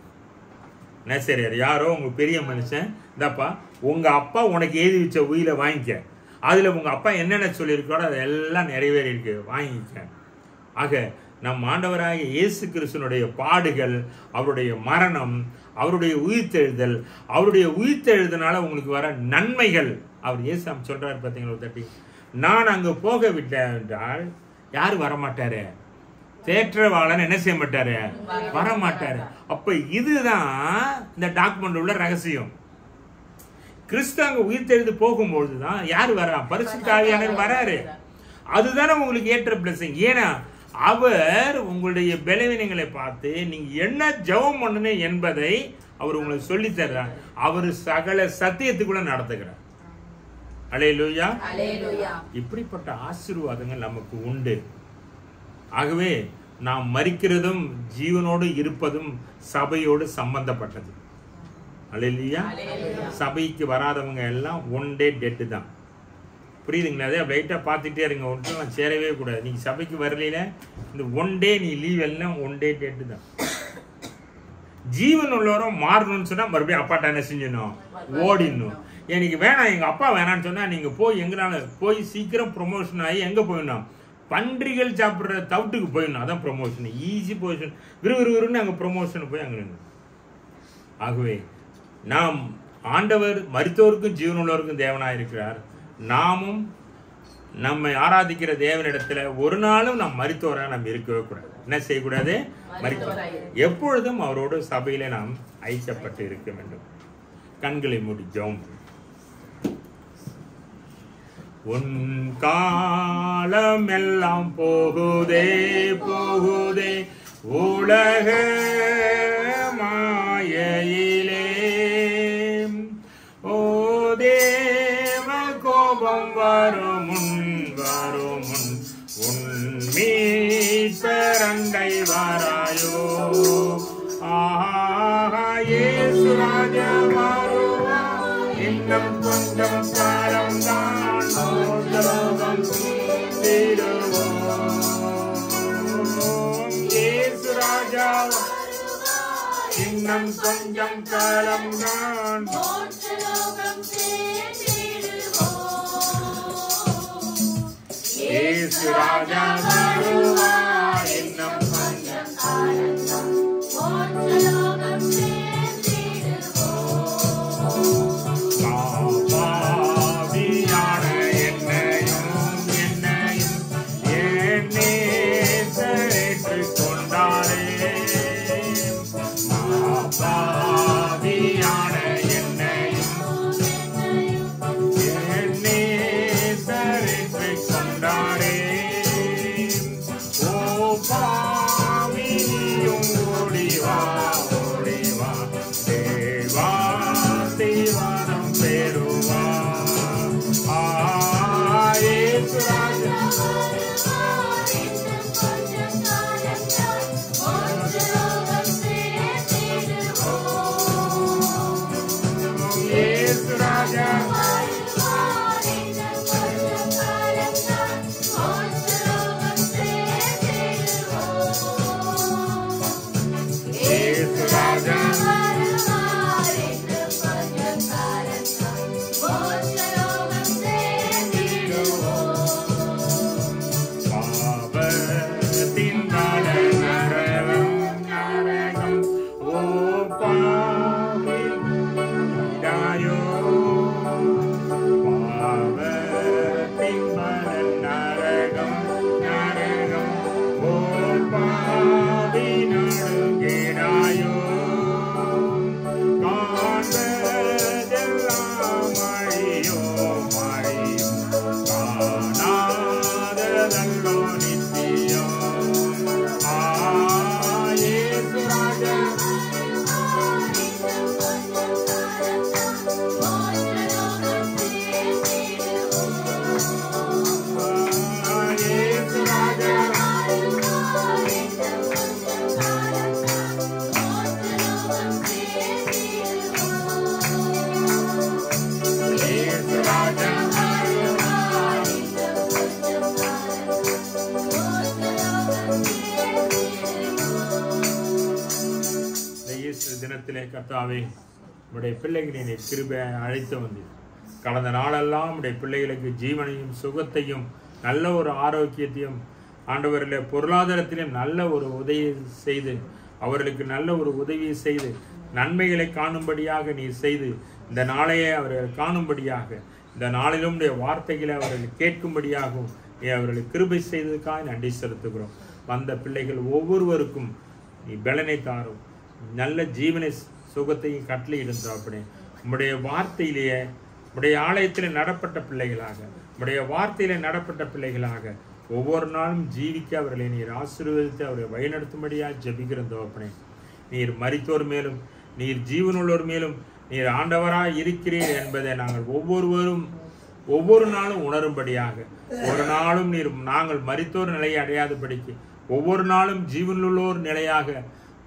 நெசரியர் யாரோ உங்க பெரிய மனுஷன், இந்தாப்பா உங்க அப்பா உனக்கு எழுதி வச்ச உயிரை வாங்கிக்க, அதுல உங்க அப்பா என்னென்ன சொல்லியிருக்காரோ அதெல்லாம் நிறைவேறி இருக்கு, வாங்கிக்க. ஆக நம் ஆண்டவராகிய இயேசு கிறிஸ்துனுடைய பாடுகள், அவருடைய மரணம், அவருடைய உயிர்த்தெழுதல், அவருடைய உயிர்த்தெழுதனால உங்களுக்கு வர நன்மைகள், அவர் இயேசு சொல்றாரு பார்த்தீங்களா ஒரு தட்டி, நான் அங்க போக விட்டேன் என்றால் யாரு வரமாட்டாரு? தேற்றவாளன் என்ன செய்ய மாட்டாரு? வரமாட்டாரு. அப்ப இதுதான் இந்த டாக்குமெண்ட் உள்ள ரகசியம். கிறிஸ்து அங்க உயிர்த்தெழுந்து போகும்பொழுதுதான் யாரு வரா? பரிசுத்த ஆவியானவர் வராரு. அதுதானே உங்களுக்கு ஏற்ற பிளஸிங். ஏன்னா அவர் உங்களுடைய பலவீனங்களை பார்த்து நீங்க என்ன ஜெபம் பண்ணணும் என்பதை அவர் உங்களுக்கு சொல்லி தர்றார். அவர் சகல சத்தியத்துக்குள்ள நடத்துகிறார். அல்லேலூயா. இப்படிப்பட்ட ஆசீர்வாதங்கள் நமக்கு உண்டு. ஆகவே நாம் மரிக்கிறதும் ஜீவனோடு இருப்பதும் சபையோடு சம்பந்தப்பட்டது. அல்லேலூயா. சபைக்கு வராதவங்க எல்லாம் ஒன் டே டெட்டு தான். புரியுதுங்களா? அதே லைட்டாக பார்த்துட்டே இருங்க, ஒன்றும் சேரவே கூடாது. நீங்கள் சபைக்கு வரலைன்னா இந்த ஒன் டே நீ லீவ் எல்லாம் ஒன் டே டெட்டு தான். ஜீவன் உள்ளவரும் மாறணும்னு சொன்னா மறுபடியும் அப்பாட்ட என்ன செஞ்சணும்? ஓடிடணும். எனக்கு வேணாம், எங்க அப்பா வேணான்னு சொன்னா நீங்க போய் எங்கனால போய் சீக்கிரம் ப்ரொமோஷன் ஆகி எங்க போயிடணும்? பன்றிகள் சாப்பிடுற தவிட்டுக்கு போயிடணும். அதான் ப்ரொமோஷன், ஈஸி பொசிஷன். விறுவிறுன்னு அங்க ப்ரொமோஷன் போய் அங்க நின்று. ஆகவே நாம் ஆண்டவர் மரித்தோருக்கும் ஜீவனுள்ளவருக்கும் தேவனாக இருக்கிறார். நாமும் நம்மை ஆராதிக்கிற தேவனிடத்துல ஒரு நாளும் நாம் மரித்தோராக நாம் இருக்கவே கூடாது. என்ன செய்யக்கூடாது? மரித்தோர். எப்பொழுதும் அவரோடு சபையில நாம் ஐக்கியப்பட்டு இருக்க வேண்டும். கண்களை மூடி ஜெபம். உன் காலம் எல்லாம் போகுதே போகுதே உலக மாயையிலே, ஓ தேவ கோபம் வரும் முன் உன் மீட்பரண்டை வாராயோ. ஆஹா இயேசு ராஜா வருவா, இன்னும் கொஞ்சம் காலம் தான் லோகம் தீருவோம். இயேசு ராஜா இன்னும் கொஞ்சம் காலம் தான் இயேசு ராஜா வருவா, இன்னும் கொஞ்சம் காலம் தான் பாவியான என்னையும் என் நேசரேற்றுக் கொண்டாரே. பாவியான என்னையும் என் நேசரேற்றுக் கொண்டாரே. ஓ பாவியும் ஓடிவா ஓடிவா, தேவா தேவாரம் பெறுவா. இயேசு ராஜா இயேசு ராஜா இயேசு ராஜா பாவத்தின் நரகம் நரகம், ஓ பாவிடாயோ. பாவத்தின் நரகம் நரகம், ஓ பாவி நடுங்கிடாயோ. காண்பதெல்லாம் அழியோ மழியும், காணாததல்லோ நித்தியம். இயேசு ராஜா இயேசு ராஜா இயேசு ராஜா இந்த ஈஸ்டர் தினத்திலே கர்த்தாவே, உடைய பிள்ளைகளை நீ கிருபை அழைத்து வந்தீர். கடந்த நாளெல்லாம் உடைய பிள்ளைகளுக்கு ஜீவனையும் சுகத்தையும் நல்ல ஒரு ஆரோக்கியத்தையும் ஆண்டவரிலே பொருளாதாரத்திலும் நல்ல ஒரு உதவி செய்து, அவர்களுக்கு நல்ல ஒரு உதவியை செய்து, நன்மைகளை காணும்படியாக நீ செய்து, இந்த நாளையே அவர்கள் காணும்படியாக, இந்த நாளிலும் உடைய வார்த்தைகளை அவர்கள் கேட்கும்படியாகவும் நீ அவர்களுக்கு கிருபை செய்ததுக்காக நன்றி செலுத்துகிறோம். வந்த பிள்ளைகள் ஒவ்வொருவருக்கும் நீ பலனை தாரும், நல்ல ஜீவனை சுகத்தையும் கட்டளையிடும். அப்படி உம்முடைய வார்த்தையிலேயே உடைய ஆலயத்தில் நடப்பட்ட பிள்ளைகளாக, உடைய வார்த்தையில நடப்பட்ட பிள்ளைகளாக ஒவ்வொரு நாளும் ஜீவிக்க அவர்களை நீர் ஆசீர்வதித்து அவரை வழிநடத்தும்படியாக ஜெபிக்கிறோம். தகப்பனே, நீர் மரித்தோர் மேலும் நீர் ஜீவனுள்ளோர் மேலும் நீர் ஆண்டவராய் இருக்கிறீர் என்பதை நாங்கள் ஒவ்வொருவரும் ஒவ்வொரு நாளும் உணரும்படியாக, ஒரு நாளும் நீர் நாங்கள் மரித்தோர் நிலையை அடையாதபடிக்கு ஒவ்வொரு நாளும் ஜீவனுள்ளோர் நிலையாக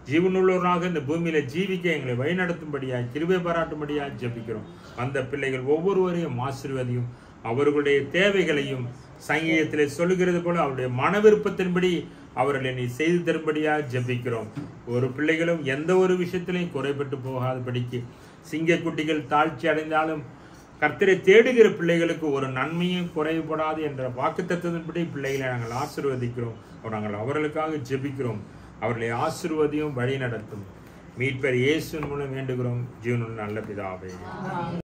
ஜீவனுள்ளோராக இந்த பூமியில ஜீவிக்க எங்களை வழிநடத்தும்படியாக கிருபை பாராட்டும்படியாக ஜெபிக்கிறோம். அந்த பிள்ளைகள் ஒவ்வொருவரையும் ஆசீர்வதியும், அவர்களுடைய தேவைகளையும் சங்கீதத்திலே சொல்லுகிறது போல அவருடைய மன விருப்பத்தின்படி அவர்களை நீ செய்து தரும்படியா ஜெபிக்கிறோம். ஒரு பிள்ளைகளும் எந்த ஒரு விஷயத்திலையும் குறைபட்டு போகாதபடிக்கு, சிங்கக்குட்டிகள் தாழ்ச்சி அடைந்தாலும் கர்த்தரை தேடுகிற பிள்ளைகளுக்கு ஒரு நன்மையும் குறைபடாது என்ற வாக்குத்தத்தத்தின்படி பிள்ளைகளை நாங்கள் ஆசீர்வதிக்கிறோம். நாங்கள் அவர்களுக்காக ஜெபிக்கிறோம். அவர்களை ஆசீர்வதியும் வழி நடத்தும். மீட்பர் இயேசுவின் மூலம் வேண்டுகிறோம் ஜீவனுள்ள நல்ல பிதாவே.